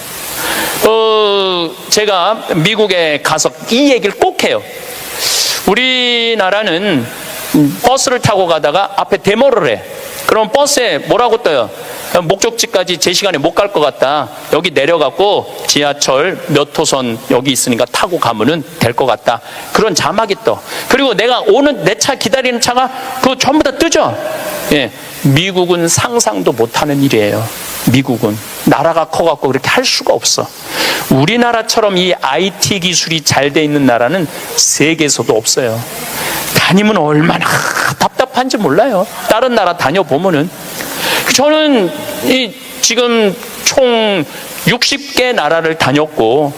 제가 미국에 가서 이 얘기를 꼭 해요. 우리나라는 버스를 타고 가다가 앞에 데모를 해. 그럼 버스에 뭐라고 떠요? 목적지까지 제 시간에 못 갈 것 같다. 여기 내려갖고 지하철 몇 호선 여기 있으니까 타고 가면은 될 것 같다. 그런 자막이 떠. 그리고 내가 오는 내 차 기다리는 차가 그거 전부 다 뜨죠. 예, 미국은 상상도 못하는 일이에요. 미국은 나라가 커갖고 그렇게 할 수가 없어. 우리나라처럼 이 IT 기술이 잘 돼 있는 나라는 세계에서도 없어요. 다니면 얼마나 답답한지 몰라요. 다른 나라 다녀보면은. 저는 지금 총 60개 나라를 다녔고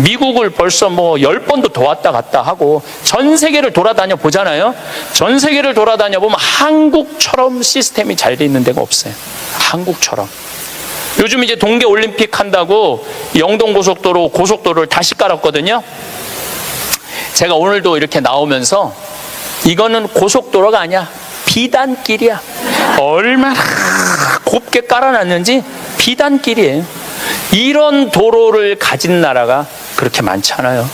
미국을 벌써 뭐 10번도 더 왔다 갔다 하고 전 세계를 돌아다녀 보잖아요. 전 세계를 돌아다녀 보면 한국처럼 시스템이 잘 돼 있는 데가 없어요. 한국처럼. 요즘 이제 동계올림픽 한다고 영동고속도로를 다시 깔았거든요. 제가 오늘도 이렇게 나오면서 이거는 고속도로가 아니야. 비단길이야. 얼마나 곱게 깔아놨는지 비단길이에요. 이런 도로를 가진 나라가 그렇게 많지 않아요.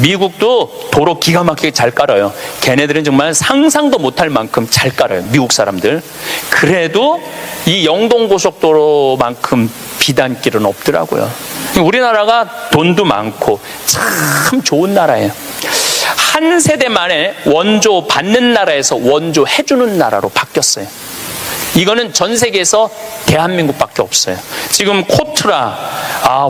미국도 도로 기가 막히게 잘 깔아요. 걔네들은 정말 상상도 못할 만큼 잘 깔아요. 미국 사람들. 그래도 이 영동고속도로만큼 비단길은 없더라고요. 우리나라가 돈도 많고 참 좋은 나라예요. 한 세대 만에 원조 받는 나라에서 원조 해주는 나라로 바뀌었어요. 이거는 전 세계에서 대한민국밖에 없어요. 지금 코트라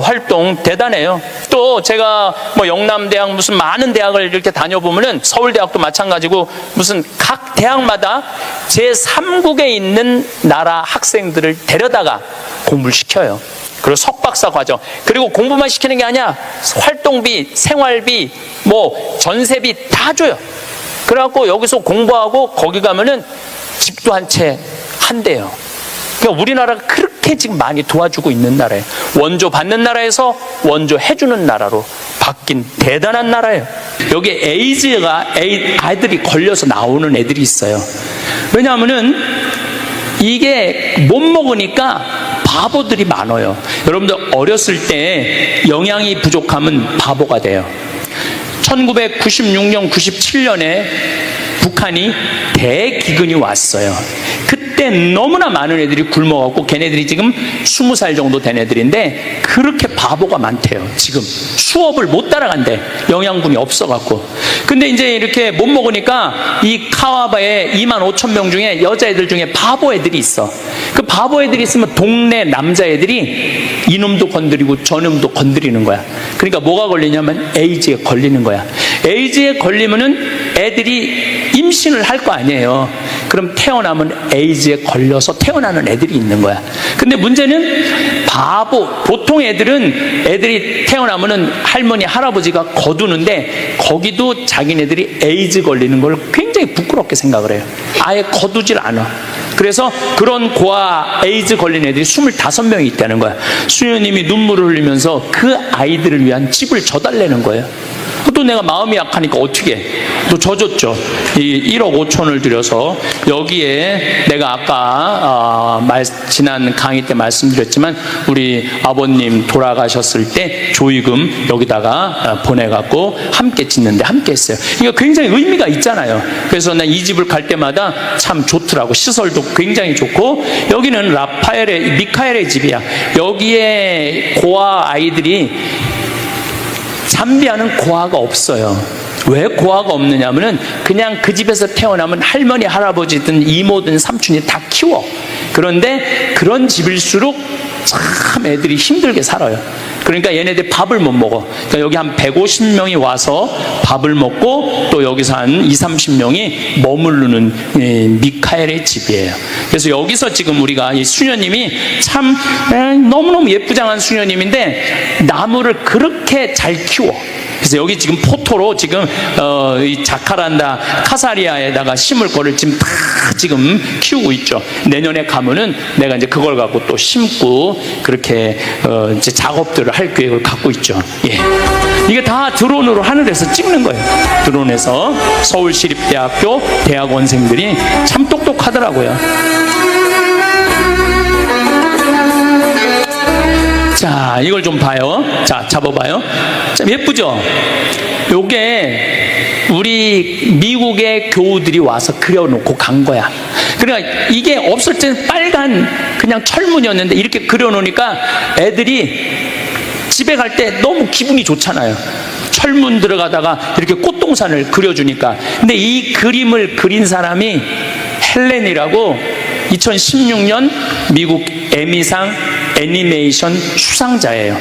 활동 대단해요. 또 제가 뭐 영남대학 무슨 많은 대학을 이렇게 다녀보면은 서울대학도 마찬가지고 무슨 각 대학마다 제3국에 있는 나라 학생들을 데려다가 공부를 시켜요. 그리고 석박사 과정. 그리고 공부만 시키는 게 아니야. 활동비, 생활비, 뭐 전세비 다 줘요. 그래갖고 여기서 공부하고 거기 가면은 집도 한 채 한대요. 그러니까 우리나라가 그렇게 지금 많이 도와주고 있는 나라예요. 원조 받는 나라에서 원조 해주는 나라로 바뀐 대단한 나라예요. 여기 에이즈가 아이들이 걸려서 나오는 애들이 있어요. 왜냐하면은 이게 못 먹으니까 바보들이 많아요. 여러분들 어렸을 때 영양이 부족하면 바보가 돼요. 1996년, 97년에 북한이 대기근이 왔어요. 그때 너무나 많은 애들이 굶어갖고 걔네들이 지금 20살 정도 된 애들인데 그렇게 바보가 많대요. 지금 수업을 못 따라간대. 영양분이 없어갖고. 근데 이제 이렇게 못 먹으니까 이 카와바에 25,000명 중에 여자애들 중에 바보 애들이 있어. 그 바보 애들이 있으면 동네 남자애들이 이놈도 건드리고 저놈도 건드리는 거야. 그러니까 뭐가 걸리냐면 에이즈에 걸리는 거야. 에이즈에 걸리면은 애들이 임신을 할 거 아니에요. 그럼 태어나면 에이즈에 걸려서 태어나는 애들이 있는 거야. 근데 문제는 보통 애들이 태어나면은 할머니, 할아버지가 거두는데 거기도 자기네들이 에이즈 걸리는 걸 굉장히 부끄럽게 생각을 해요. 아예 거두질 않아. 그래서 그런 고아 에이즈 걸린 애들이 25명이 있다는 거야. 수녀님이 눈물을 흘리면서 그 아이들을 위한 집을 져달라는 거예요. 또 내가 마음이 약하니까 어떻게 해? 또 져줬죠. 이 1억 5천을 들여서 여기에 내가 아까 지난 강의 때 말씀드렸지만 우리 아버님 돌아가셨을 때 조의금 여기다가 보내갖고 함께 짓는데 함께 했어요. 이거 굉장히 의미가 있잖아요. 그래서 난 이 집을 갈 때마다 참 좋더라고. 시설도 굉장히 좋고 여기는 미카엘의 집이야. 여기에 고아 아이들이 잠비아는 고아가 없어요. 왜 고아가 없느냐면은 그냥 그 집에서 태어나면 할머니, 할아버지든 이모든 삼촌이 다 키워. 그런데 그런 집일수록 참 애들이 힘들게 살아요. 그러니까 얘네들 밥을 못 먹어. 그러니까 여기 한 150명이 와서 밥을 먹고 또 여기서 한 20-30명이 머무르는 미카엘의 집이에요. 그래서 여기서 지금 우리가 이 수녀님이 참 너무너무 예쁘장한 수녀님인데 나무를 그렇게 잘 키워. 그래서 여기 지금 포토로 지금 이 자카란다 카사리아에다가 심을 거를 지금 다 지금 키우고 있죠. 내년에 가면은 내가 이제 그걸 갖고 또 심고 그렇게 이제 작업들을 할 계획을 갖고 있죠. 예. 이게 다 드론으로 하늘에서 찍는 거예요. 드론에서 서울시립대학교 대학원생들이 참 똑똑하더라고요. 자, 이걸 좀 봐요. 자, 잡아봐요. 참 예쁘죠? 요게 우리 미국의 교우들이 와서 그려놓고 간 거야. 그러니까 이게 없을 때는 빨간 그냥 철문이었는데 이렇게 그려놓으니까 애들이 집에 갈 때 너무 기분이 좋잖아요. 철문 들어가다가 이렇게 꽃동산을 그려주니까. 근데 이 그림을 그린 사람이 헬렌이라고 2016년 미국 에미상 애니메이션 수상자예요.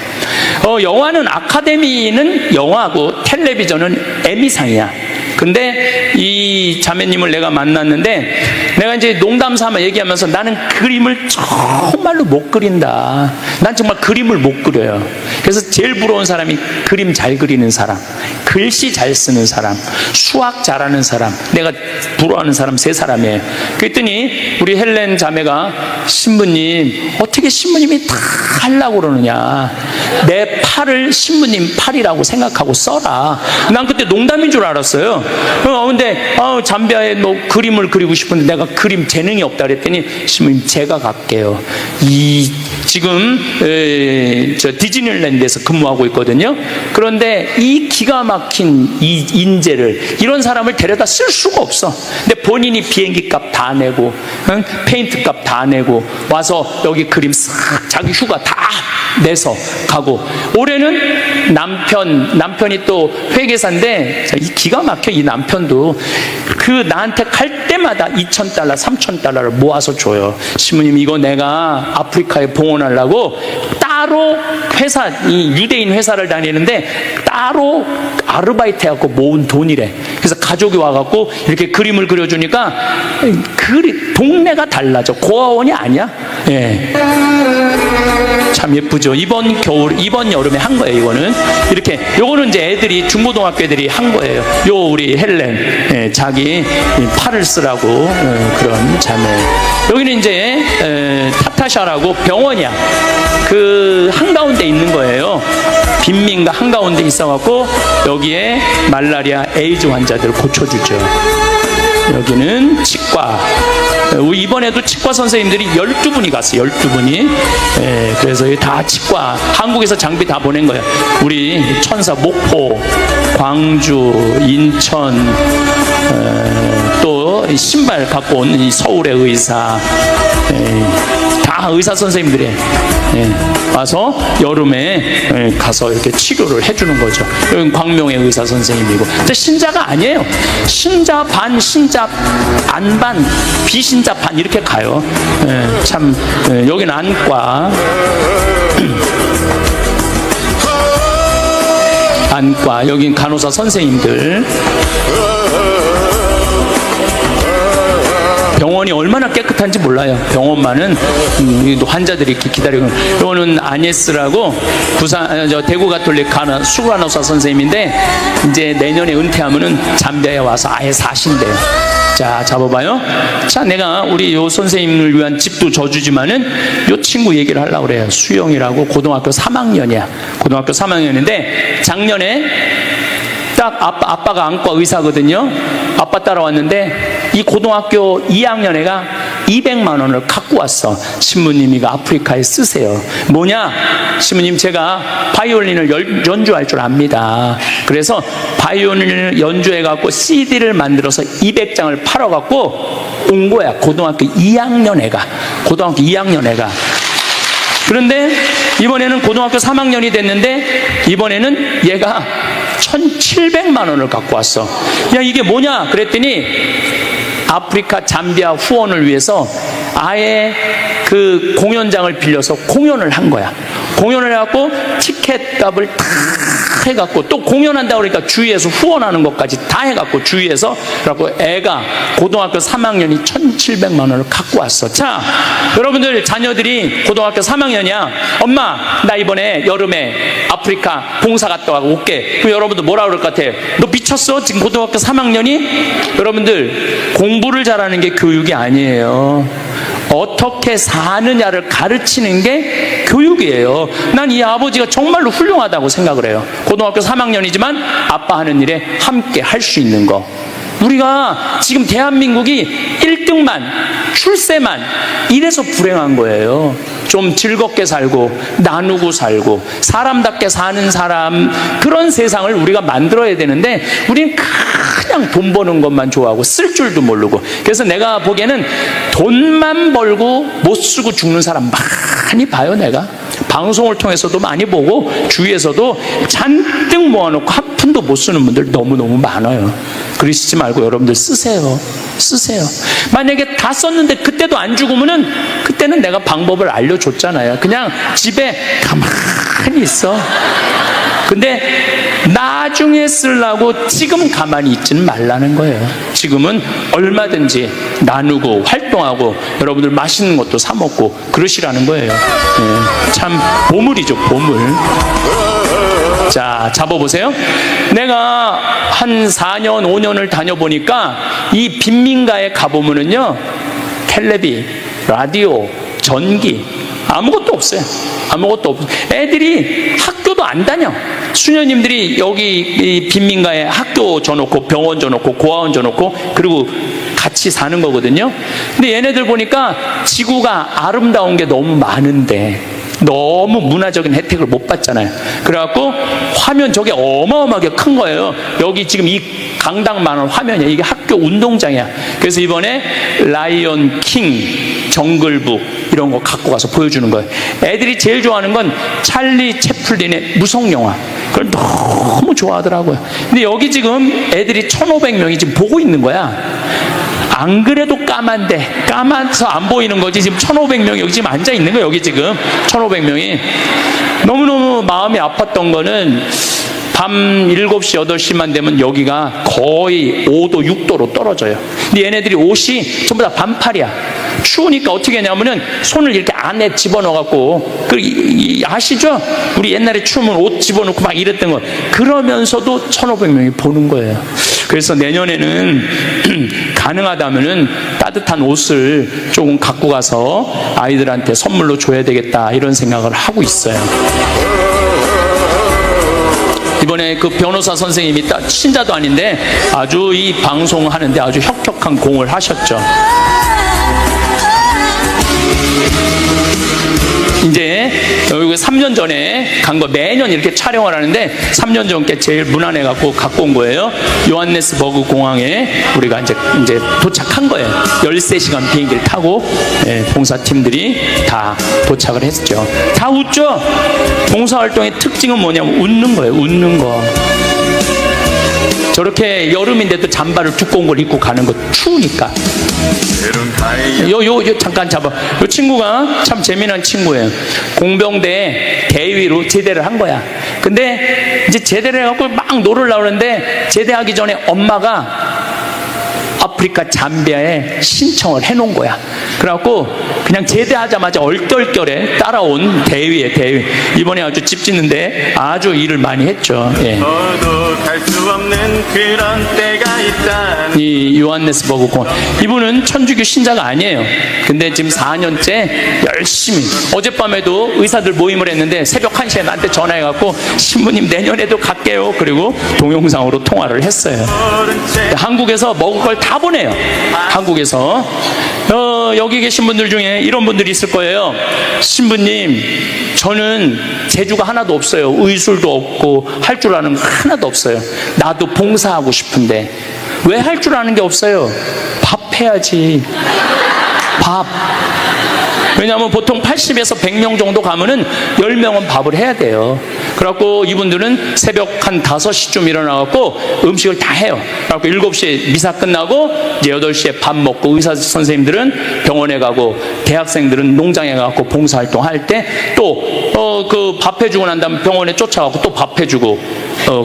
영화는 아카데미는 영화고 텔레비전은 에미상이야. 근데 이 자매님을 내가 만났는데 내가 이제 농담 삼아 얘기하면서 나는 그림을 정말로 못 그린다. 난 정말 그림을 못 그려요. 그래서 제일 부러운 사람이 그림 잘 그리는 사람, 글씨 잘 쓰는 사람, 수학 잘하는 사람, 내가 부러워하는 사람 세 사람이에요. 그랬더니 우리 헬렌 자매가 신부님, 어떻게 신부님이 다 하려고 그러느냐. 내 팔을 신부님 팔이라고 생각하고 써라. 난 그때 농담인 줄 알았어요. 근데 잠비아에 뭐 그림을 그리고 싶은데 내가 그림 재능이 없다 그랬더니 신부님 제가 갈게요. 지금 저 디즈니랜드에서 근무하고 있거든요. 그런데 이 기가 막힌 이 인재를, 이런 사람을 데려다 쓸 수가 없어. 근데 본인이 비행기 값 다 내고, 페인트 값 다 내고 와서 여기 그림 싹 자기 휴가 다 내서 가고, 올해는 남편이 또 회계사인데 이 기가 막혀. 이 남편도 그 나한테 갈 때마다 $2,000, $3,000를 모아서 줘요. 신부님, 이거 내가 아프리카에 봉헌하려고 따로 회사, 이 유대인 회사를 다니는데 따로 아르바이트 해갖고 모은 돈이래. 그래서 가족이 와갖고 이렇게 그림을 그려주니까 동네가 달라져. 고아원이 아니야. 예. 참 예쁘죠. 이번 여름에 한 거예요. 이거는 이렇게, 요거는 이제 애들이, 중고등학교 애들이 한 거예요. 요 우리 헬렌, 자기 팔을 쓰라고 그런 자매. 여기는 이제 타타샤라고 병원이야. 그 한가운데 있는 거예요. 빈민가 한가운데 있어갖고 여기에 말라리아, 에이즈 환자들을 고쳐주죠. 여기는 치과. 이번에도 치과 선생님들이 12분이 갔어요. 12분이. 그래서 다 치과, 한국에서 장비 다 보낸 거예요. 우리 천사 목포, 광주, 인천, 또 신발 갖고 온 이 서울의 의사, 다 의사 선생님들이 와서 여름에 가서 이렇게 치료를 해주는 거죠. 여기 광명의 의사 선생님이고, 근데 신자가 아니에요. 신자 반, 신자 안 반, 비신자 반 이렇게 가요. 참 여기는 안과, 안과, 여긴 간호사 선생님들. 병원이 얼마나 깨끗한지 몰라요. 병원만은 환자들이 이렇게 기다리고. 이거는 아니에스라고 대구 가톨릭 수간호사 선생님인데 이제 내년에 은퇴하면은 잠비아에 와서 아예 사신대요. 자, 잡아봐요. 자, 내가 우리 요 선생님을 위한 집도 져주지만은 요 친구 얘기를 하려고 그래요. 수영이라고 고등학교 3학년이야. 고등학교 3학년인데 작년에 딱 아빠가 안과 의사거든요. 아빠 따라왔는데 이 고등학교 2학년 애가 200만 원을 갖고 왔어. 신부님, 이거 아프리카에 쓰세요. 뭐냐? 신부님, 제가 바이올린을 연주할 줄 압니다. 그래서 바이올린을 연주해갖고 CD를 만들어서 200장을 팔아갖고 온 거야. 고등학교 2학년 애가. 그런데 이번에는 고등학교 3학년이 됐는데 이번에는 얘가 1,700만 원을 갖고 왔어. 야, 이게 뭐냐? 그랬더니 아프리카 잠비아 후원을 위해서 아예 그 공연장을 빌려서 공연을 한 거야. 공연을 해갖고 티켓 값을 다 해갖고, 또 공연한다고 그러니까 주위에서 후원하는 것까지 다 해갖고 주위에서, 그래갖고 애가 고등학교 3학년이 1,700만 원을 갖고 왔어. 자, 여러분들 자녀들이 고등학교 3학년이야. 엄마, 나 이번에 여름에 아프리카 봉사 갔다 와서 올게. 그럼 여러분들 뭐라 그럴 것 같아요? 너 미쳤어? 지금 고등학교 3학년이? 여러분들, 공부를 잘하는 게 교육이 아니에요. 어떻게 사느냐를 가르치는 게 교육이에요. 난 이 아버지가 정말로 훌륭하다고 생각을 해요. 고등학교 3학년이지만 아빠 하는 일에 함께 할 수 있는 거. 우리가 지금 대한민국이 1등만, 출세만 이래서 불행한 거예요. 좀 즐겁게 살고 나누고 살고 사람답게 사는 사람, 그런 세상을 우리가 만들어야 되는데 우리는 그냥 돈 버는 것만 좋아하고 쓸 줄도 모르고. 그래서 내가 보기에는 돈만 벌고 못 쓰고 죽는 사람 많이 봐요. 내가 방송을 통해서도 많이 보고 주위에서도 잔뜩 모아놓고 한 푼도 못 쓰는 분들 너무너무 많아요. 그러시지 말고 여러분들 쓰세요. 만약에 다 썼는데 그때도 안 죽으면은, 그때는 내가 방법을 알려줬잖아요. 그냥 집에 가만히 있어. 근데 나중에 쓰려고 지금 가만히 있지는 말라는 거예요. 지금은 얼마든지 나누고 활동하고 여러분들 맛있는 것도 사 먹고 그러시라는 거예요. 참 보물이죠, 보물. 자, 잡아보세요. 내가 한 4년, 5년을 다녀보니까 이 빈민가에 가보면은요, 텔레비, 라디오, 전기, 아무것도 없어요. 아무것도 없어요. 애들이 학교도 안 다녀. 수녀님들이 여기 이 빈민가에 학교 줘놓고 병원 줘놓고 고아원 줘놓고 그리고 같이 사는 거거든요. 근데 얘네들 보니까 지구가 아름다운 게 너무 많은데 너무 문화적인 혜택을 못 받잖아요. 그래갖고 화면 저게 어마어마하게 큰 거예요. 여기 지금 이 강당만한 화면이야. 이게 학교 운동장이야. 그래서 이번에 라이언 킹, 정글북 이런 거 갖고 가서 보여주는 거예요. 애들이 제일 좋아하는 건 찰리 채플린의 무성영화. 그걸 너무 좋아하더라고요. 근데 여기 지금 애들이 1,500명이 지금 보고 있는 거야. 안 그래도 까만데 까만서 안 보이는 거지. 지금 1,500명이 여기 지금 앉아 있는 거예요. 여기 지금 1,500명이. 너무너무 마음이 아팠던 거는 밤 7시, 8시만 되면 여기가 거의 5도, 6도로 떨어져요. 근데 얘네들이 옷이 전부 다 반팔이야. 추우니까 어떻게 하냐면은 손을 이렇게 안에 집어넣어갖고, 아시죠? 우리 옛날에 추우면 옷 집어넣고 막 이랬던 거. 그러면서도 1,500명이 보는 거예요. 그래서 내년에는 가능하다면은 따뜻한 옷을 조금 갖고 가서 아이들한테 선물로 줘야 되겠다 이런 생각을 하고 있어요. 이번에 그 변호사 선생님이 신자도 아닌데 아주 이 방송하는데 아주 혁혁한 공을 하셨죠. 이제 여기 3년 전에 간 거 매년 이렇게 촬영을 하는데 3년 전께 제일 무난해갖고 갖고 온 거예요. 요하네스버그 공항에 우리가 이제 도착한 거예요. 13시간 비행기를 타고 봉사팀들이 다 도착을 했죠. 다 웃죠? 봉사활동의 특징은 뭐냐면 웃는 거예요. 웃는 거. 저렇게 여름인데도 잠바를 두꺼운 걸 입고 가는 거 추우니까. 잠깐 잡아. 요 친구가 참 재미난 친구예요. 공병대 대위로 제대를 한 거야. 근데 이제 제대를 해갖고 막 놀으려고 그러는데 제대하기 전에 엄마가 아프리카 잠비아에 신청을 해놓은 거야. 그래갖고 그냥 제대하자마자 얼떨결에 따라온 대위에 대위. 이번에 아주 집 짓는데 아주 일을 많이 했죠. 예. 갈 수 없는 그런 때가 있다. 이 요하네스버그 공항. 이분은 천주교 신자가 아니에요. 근데 지금 4년째 열심히. 어젯밤에도 의사들 모임을 했는데 새벽 1시에 나한테 전화해갖고 신부님 내년에도 갈게요. 그리고 동영상으로 통화를 했어요. 한국에서 먹을 걸 다 보내요. 한국에서. 여기 계신 분들 중에 이런 분들이 있을 거예요. 신부님, 저는 재주가 하나도 없어요. 의술도 없고 할 줄 아는 거 하나도 없어요. 나도 봉사하고 싶은데 왜 할 줄 아는 게 없어요? 밥 해야지. 밥. 왜냐하면 보통 80에서 100명 정도 가면은 10명은 밥을 해야 돼요. 그래갖고 이분들은 새벽 한 5시쯤 일어나갖고 음식을 다 해요. 그래갖고 7시에 미사 끝나고 이제 8시에 밥 먹고 의사 선생님들은 병원에 가고 대학생들은 농장에 가고 봉사활동 할 때 또 그 밥 해주고 난 다음에 병원에 쫓아가고 또 밥 해주고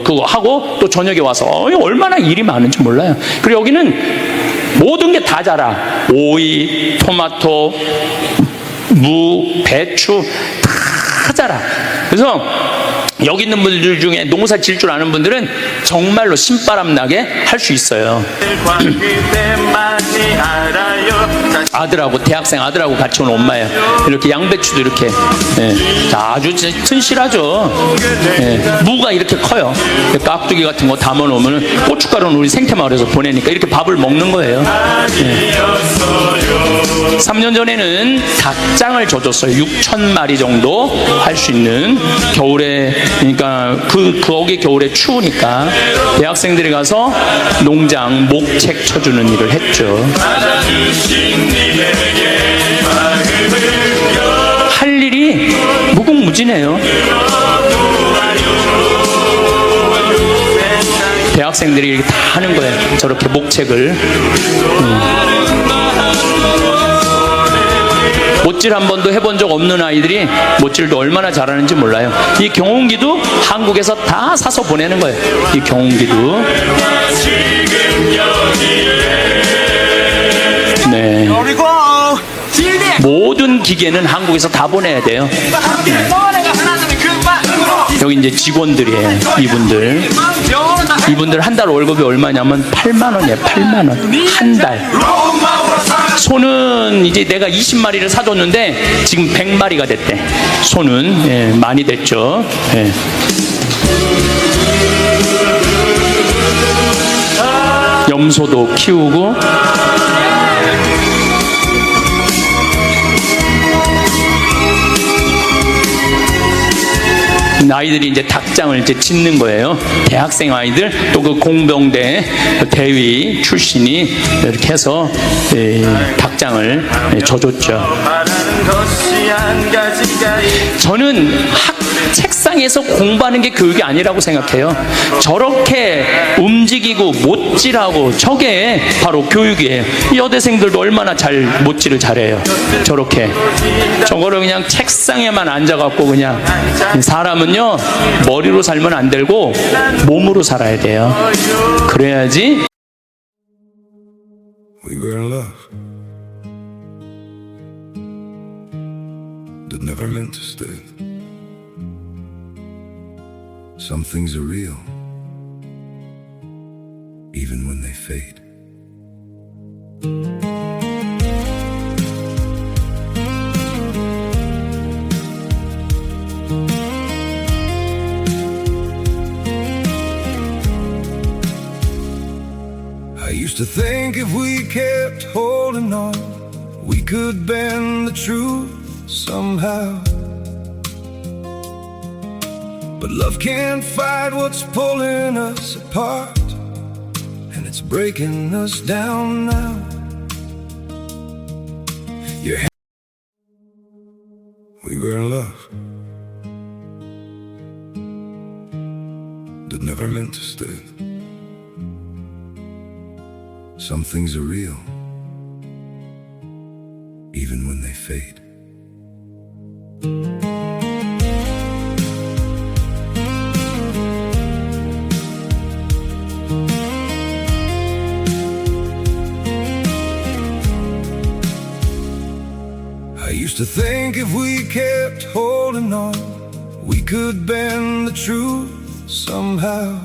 그거 하고 또 저녁에 와서 얼마나 일이 많은지 몰라요. 그리고 여기는 모든 게 다 자라. 오이, 토마토, 무, 배추 다 자라. 그래서 여기 있는 분들 중에 농사 지을 줄 아는 분들은 정말로 신바람 나게 할 수 있어요. 아들하고 대학생 아들하고 같이 온 엄마예요. 이렇게 양배추도 이렇게 아주 튼실하죠. 무가 이렇게 커요. 깍두기 같은 거 담아 놓으면 고춧가루는 우리 생태마을에서 보내니까 이렇게 밥을 먹는 거예요. 3년 전에는 닭장을 줘줬어요. 6,000마리 정도 할 수 있는. 겨울에, 그러니까 거기 겨울에 추우니까 대학생들이 가서 농장 목책 쳐주는 일을 했죠. 할 일이 무궁무진해요. 대학생들이 이렇게 다 하는 거예요. 저렇게 목책을. 못질 한 번도 해본 적 없는 아이들이 못질도 얼마나 잘하는지 몰라요. 이 경운기도 한국에서 다 사서 보내는 거예요. 이 경운기도. 네. 모든 기계는 한국에서 다 보내야 돼요. 여기 이제 직원들이에요. 이분들 한 달 월급이 얼마냐면 8만 원이에요. 8만 원. 한 달. 소는 이제 내가 20마리를 사줬는데 지금 100마리가 됐대. 소는 많이 됐죠. 예. 염소도 키우고. 아이들이 이제 닭장을 이제 짓는 거예요. 대학생 아이들, 또 그 공병대 대위 출신이 이렇게 해서 닭장을 져줬죠. 저는 책상에서 공부하는 게 교육이 아니라고 생각해요. 저렇게 움직이고 못질하고 저게 바로 교육이에요. 이 여대생들도 얼마나 잘 못질을 잘해요. 저렇게 저거를 그냥 책상에만 앉아갖고 그냥. 사람은요 머리로 살면 안 되고 몸으로 살아야 돼요. 그래야지. We were in love that never meant to stay. Some things are real, even when they fade. I used to think if we kept holding on, we could bend the truth somehow. But love can't fight what's pulling us apart, and it's breaking us down now. We were in love that never meant to stay. Some things are real, even when they fade. I used to think if we kept holding on, we could bend the truth somehow.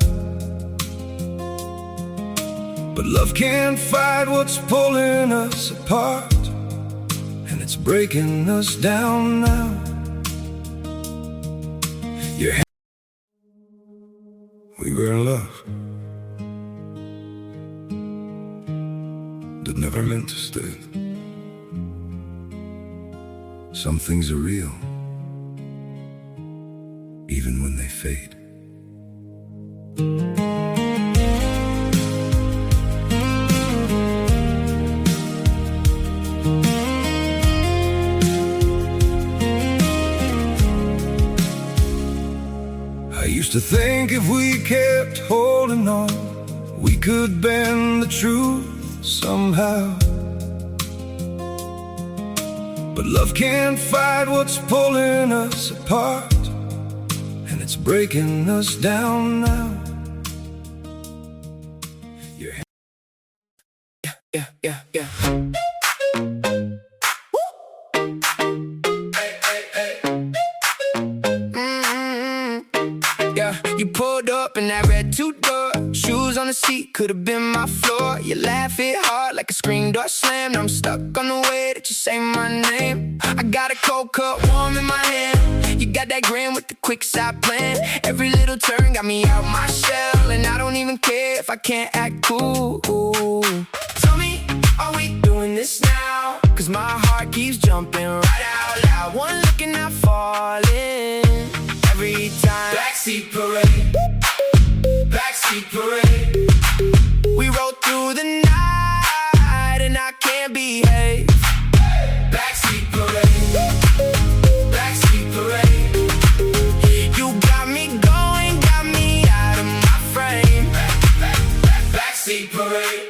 But love can't fight what's pulling us apart, and it's breaking us down now. We were in love that never meant to stay. Some things are real, even when they fade. I used to think if we kept holding on, we could bend the truth somehow. But love can't fight what's pulling us apart, and it's breaking us down now. Yeah. Yeah, you pulled up in that red two-door, shoes on the seat, could've been my floor. You laugh it hard like a screen door slammed. I'm stuck on the way that you say my name. I got a cold cup warm in my hand. You got that grin with the quick side plan. Every little turn got me out my shell, and I don't even care if I can't act cool. Tell me, are we doing this now? Cause my heart keeps jumping right out loud. One look and I'm falling every time. Backseat parade, backseat parade. We roll through the night and I can't behave. Backseat parade, backseat parade. You got me going, got me out of my frame. Backseat parade.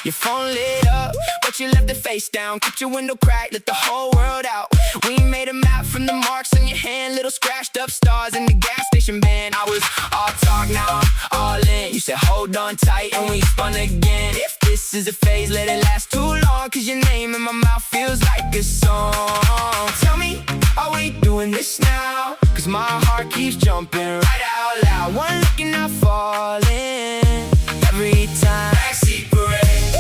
Your phone lit up, but you left the face. face down. Kept your window cracked, let the whole world out. We made a map from the marks on your hand, little scratched up stars in the gas station band. I was all talk, now I'm all in. You said hold on tight and we spun again. If this is a phase, let it last too long, cause your name in my mouth feels like a song. Tell me, are we doing this now? Cause my heart keeps jumping right out loud. One look and I'm falling every time. Backseat parade,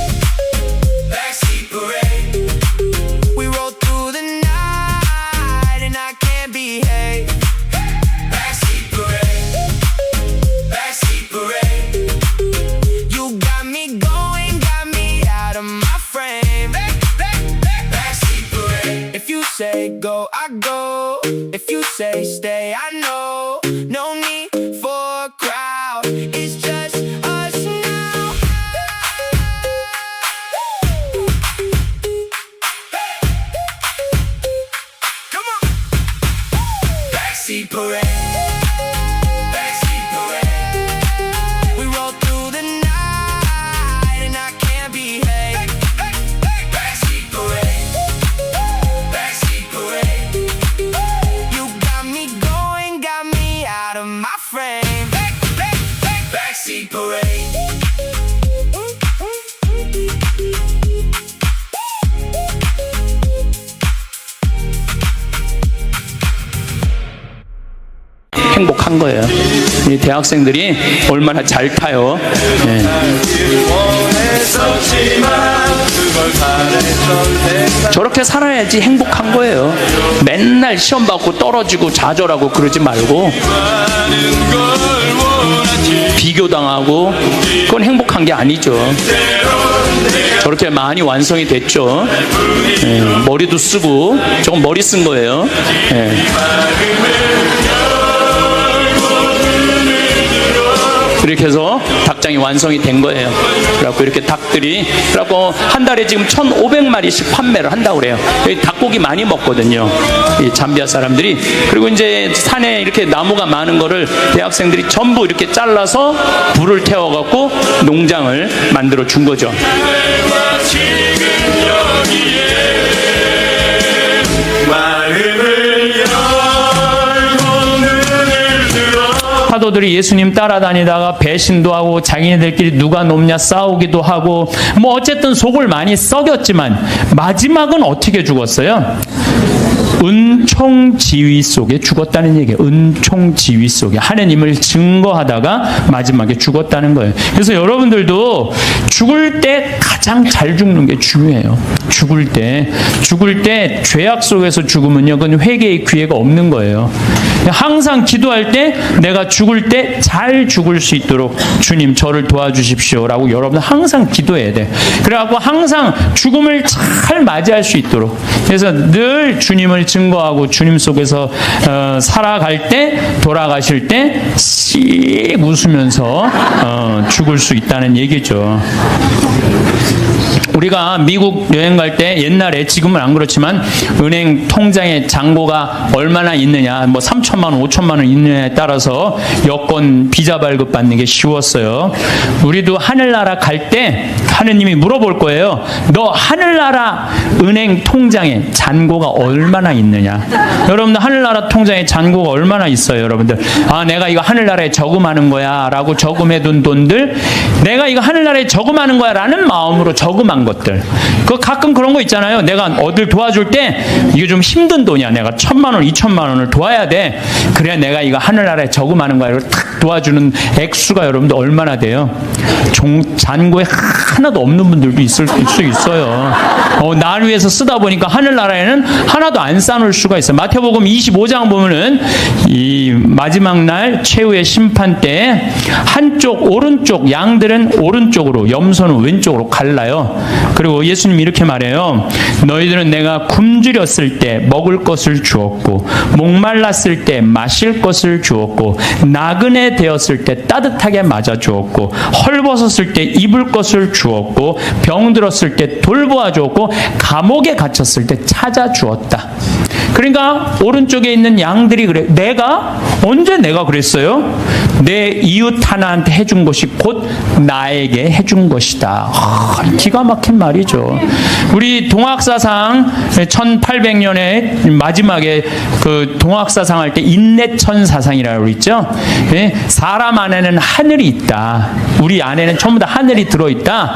backseat parade. We roll through the night and I can't behave. Backseat parade, backseat parade. You got me going, got me out of my frame. Backseat parade. If you say go, I go. If you say stay, I know. No need for a crowd, it's just us now. Come on. Backseat parade. Backseat parade. We roll through the night and I can't behave. Backseat parade. Backseat parade. You got me going, got me out of my frame. Backseat parade. 행복한 거예요. 이 대학생들이 얼마나 잘 타요. 네. 저렇게 살아야지 행복한 거예요. 맨날 시험 받고 떨어지고 좌절하고 그러지 말고 비교당하고 그건 행복한 게 아니죠. 저렇게 많이 완성이 됐죠. 네. 머리도 쓰고 저건 머리 쓴 거예요. 네. 이렇게 해서 닭장이 완성이 된 거예요. 그래갖고 이렇게 닭들이, 그래갖고 한 달에 지금 1,500마리씩 판매를 한다고 그래요. 여기 닭고기 많이 먹거든요, 이 잠비아 사람들이. 그리고 이제 산에 이렇게 나무가 많은 거를 대학생들이 전부 이렇게 잘라서 불을 태워갖고 농장을 만들어 준 거죠. 사도들이 예수님 따라다니다가 배신도 하고 자기네들끼리 누가 높냐 싸우기도 하고 뭐 어쨌든 속을 많이 썩였지만 마지막은 어떻게 죽었어요? 은총지휘 속에 죽었다는 얘기예요. 은총지휘 속에 하나님을 증거하다가 마지막에 죽었다는 거예요. 그래서 여러분들도 죽을 때 가장 잘 죽는 게 중요해요. 죽을 때 죄악 속에서 죽으면요, 그건 회개의 기회가 없는 거예요. 항상 기도할 때 내가 죽을 때 잘 죽을 수 있도록 주님 저를 도와주십시오라고 여러분 항상 기도해야 돼. 그래갖고 항상 죽음을 잘 맞이할 수 있도록, 그래서 늘 주님을 증거하고 주님 속에서 살아갈 때, 돌아가실 때 씩 웃으면서 죽을 수 있다는 얘기죠. 우리가 미국 여행 갈 때 옛날에, 지금은 안 그렇지만 은행 통장에 잔고가 얼마나 있느냐, 뭐 3천만 원, 5천만 원 있느냐에 따라서 여권 비자 발급 받는 게 쉬웠어요. 우리도 하늘나라 갈 때 하느님이 물어볼 거예요. 너 하늘나라 은행 통장에 잔고가 얼마나 있느냐. 여러분들 하늘나라 통장에 잔고가 얼마나 있어요, 여러분들? 아, 내가 이거 하늘나라에 저금하는 거야 라고 저금해둔 돈들, 내가 이거 하늘나라에 저금하는 거야 라는 마음으로 저금한 것들. 그 가끔 그런 거 있잖아요. 내가 어딜 도와줄 때 이게 좀 힘든 돈이야, 내가 1,000만 원, 2,000만 원을 도와야 돼. 그래야 내가 이거 하늘나라에 저금하는 거야. 이걸 탁 도와주는 액수가 여러분들 얼마나 돼요? 잔고에 하나도 없는 분들도 있을 수 있어요. 날 위해서 쓰다 보니까 하늘나라에는 하나도 안 쌓아놓을 수가 있어요. 마태복음 25장 보면은 이 마지막 날 최후의 심판 때 한쪽 오른쪽, 양들은 오른쪽으로, 염소는 왼쪽으로 갈라요. 그리고 예수님이 이렇게 말해요. 너희들은 내가 굶주렸을 때 먹을 것을 주었고, 목말랐을 때 마실 것을 주었고, 나그네 되었을 때 따뜻하게 맞아 주었고, 헐벗었을 때 입을 것을 주었고, 병들었을 때 돌보아 주었고, 감옥에 갇혔을 때 찾아 주었다. 그러니까 오른쪽에 있는 양들이 그래. 언제 내가 그랬어요? 내 이웃 하나한테 해준 것이 곧 나에게 해준 것이다. 기가 막힌 말이죠. 우리 동학사상 1800년에 마지막에 그 동학사상 할 때 인내천 사상이라고 있죠. 사람 안에는 하늘이 있다. 우리 안에는 전부 다 하늘이 들어있다.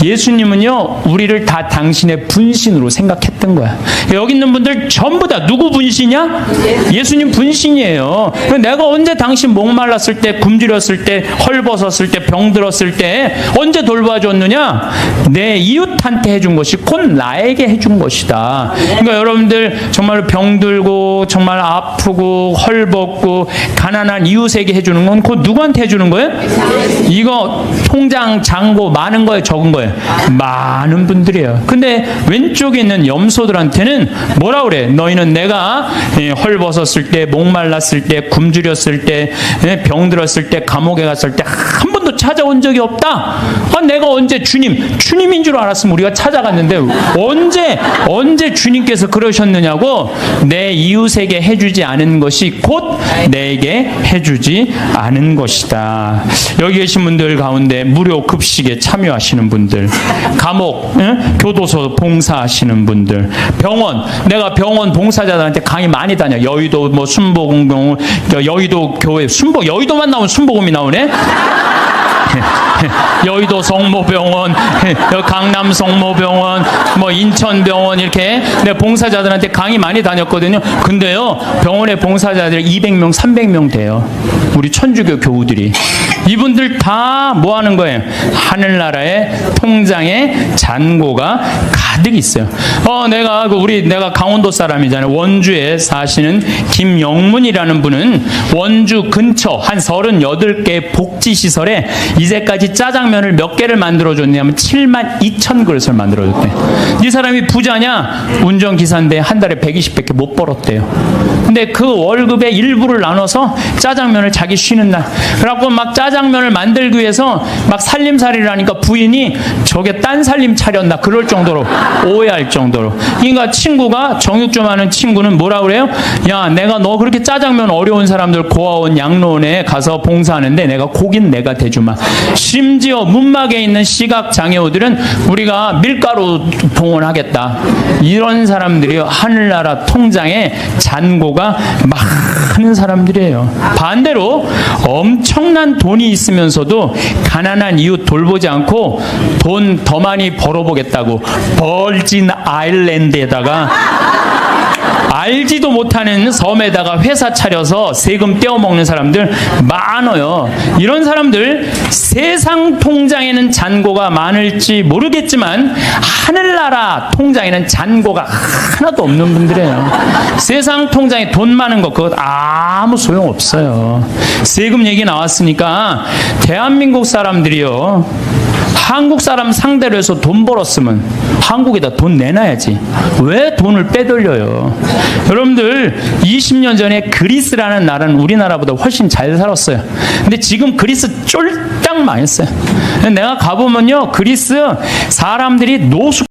예수님은요, 우리를 다 당신의 분신으로 생각했던 거야. 여기 있는 분들 전부 다 누구 분신이야? 예수님 분신이에요. 내가 언제 당신 목말랐을 때, 굶주렸을 때, 헐벗었을 때, 병들었을 때 언제 돌봐줬느냐? 내 이웃한테 해준 것이 곧 나에게 해준 것이다. 그러니까 여러분들 정말 병들고 정말 아프고 헐벗고 가난한 이웃에게 해주는 건 곧 누구한테 해주는 거예요? 이거 통장 잔고 많은 거예요, 적은 거예요? 많은 분들이에요. 근데 왼쪽에 있는 염소들한테는 뭐라 그래? 너희는 내가 헐벗었을 때, 목말랐을 때, 굶주렸을 때, 병들었을 때, 감옥에 갔을 때 한 번도 찾아온 적이 없다. 내가 언제 주님인 줄 알았으면 우리가 찾아갔는데 언제 주님께서 그러셨느냐고. 내 이웃에게 해주지 않은 것이 곧 내게 해주지 않은 것이다. 여기 계신 분들 가운데 무료 급식에 참여하시는 분들, 감옥, 교도소 봉사하시는 분들, 내가 병원 봉사자들한테 강의 많이 다녀. 여의도 뭐 순복음병원, 여의도 교회 여의도만 나오면 순복음이 나오네. 여의도 성모병원, 강남 성모병원, 뭐 인천병원 이렇게 내가 봉사자들한테 강의 많이 다녔거든요. 근데요, 병원에 봉사자들이 200명, 300명 돼요. 우리 천주교 교우들이. 이분들 다 뭐 하는 거예요? 하늘나라의 통장에 잔고가 가득 있어요. 내가 강원도 사람이잖아요. 원주에 사시는 김영문이라는 분은 원주 근처 한 38개 복지시설에 이제까지 짜장면을 몇 개를 만들어줬냐면 7만 2천 그릇을 만들어줬대. 이 사람이 부자냐? 운전기사인데 한 달에 120밖에 못 벌었대요. 근데 그 월급의 일부를 나눠서 짜장면을 자기 쉬는 날, 그래갖고 막 짜장면을 만들기 위해서 막 살림살이를 하니까 부인이 저게 딴 살림 차렸나 그럴 정도로 오해할 정도로. 그러니까 친구가, 정육 좀 하는 친구는 뭐라 그래요? 야, 내가 너 그렇게 짜장면 어려운 사람들 고아원 양로원에 가서 봉사하는데 내가 고긴 내가 대주마. 심지어 문막에 있는 시각장애우들은 우리가 밀가루 봉헌하겠다. 이런 사람들이 하늘나라 통장에 잔고가 많은 사람들이에요. 반대로 엄청난 돈이 있으면서도 가난한 이웃 돌보지 않고 돈 더 많이 벌어보겠다고 벌진 아일랜드에다가 알지도 못하는 섬에다가 회사 차려서 세금 떼어먹는 사람들 많아요. 이런 사람들 세상 통장에는 잔고가 많을지 모르겠지만 하늘나라 통장에는 잔고가 하나도 없는 분들이에요. 세상 통장에 돈 많은 거 그것 아무 소용없어요. 세금 얘기 나왔으니까 대한민국 사람들이요, 한국 사람 상대로 해서 돈 벌었으면 한국에다 돈 내놔야지. 왜 돈을 빼돌려요? 여러분들 20년 전에 그리스라는 나라는 우리나라보다 훨씬 잘 살았어요. 근데 지금 그리스 쫄딱 망했어요. 내가 가보면요, 그리스 사람들이 노숙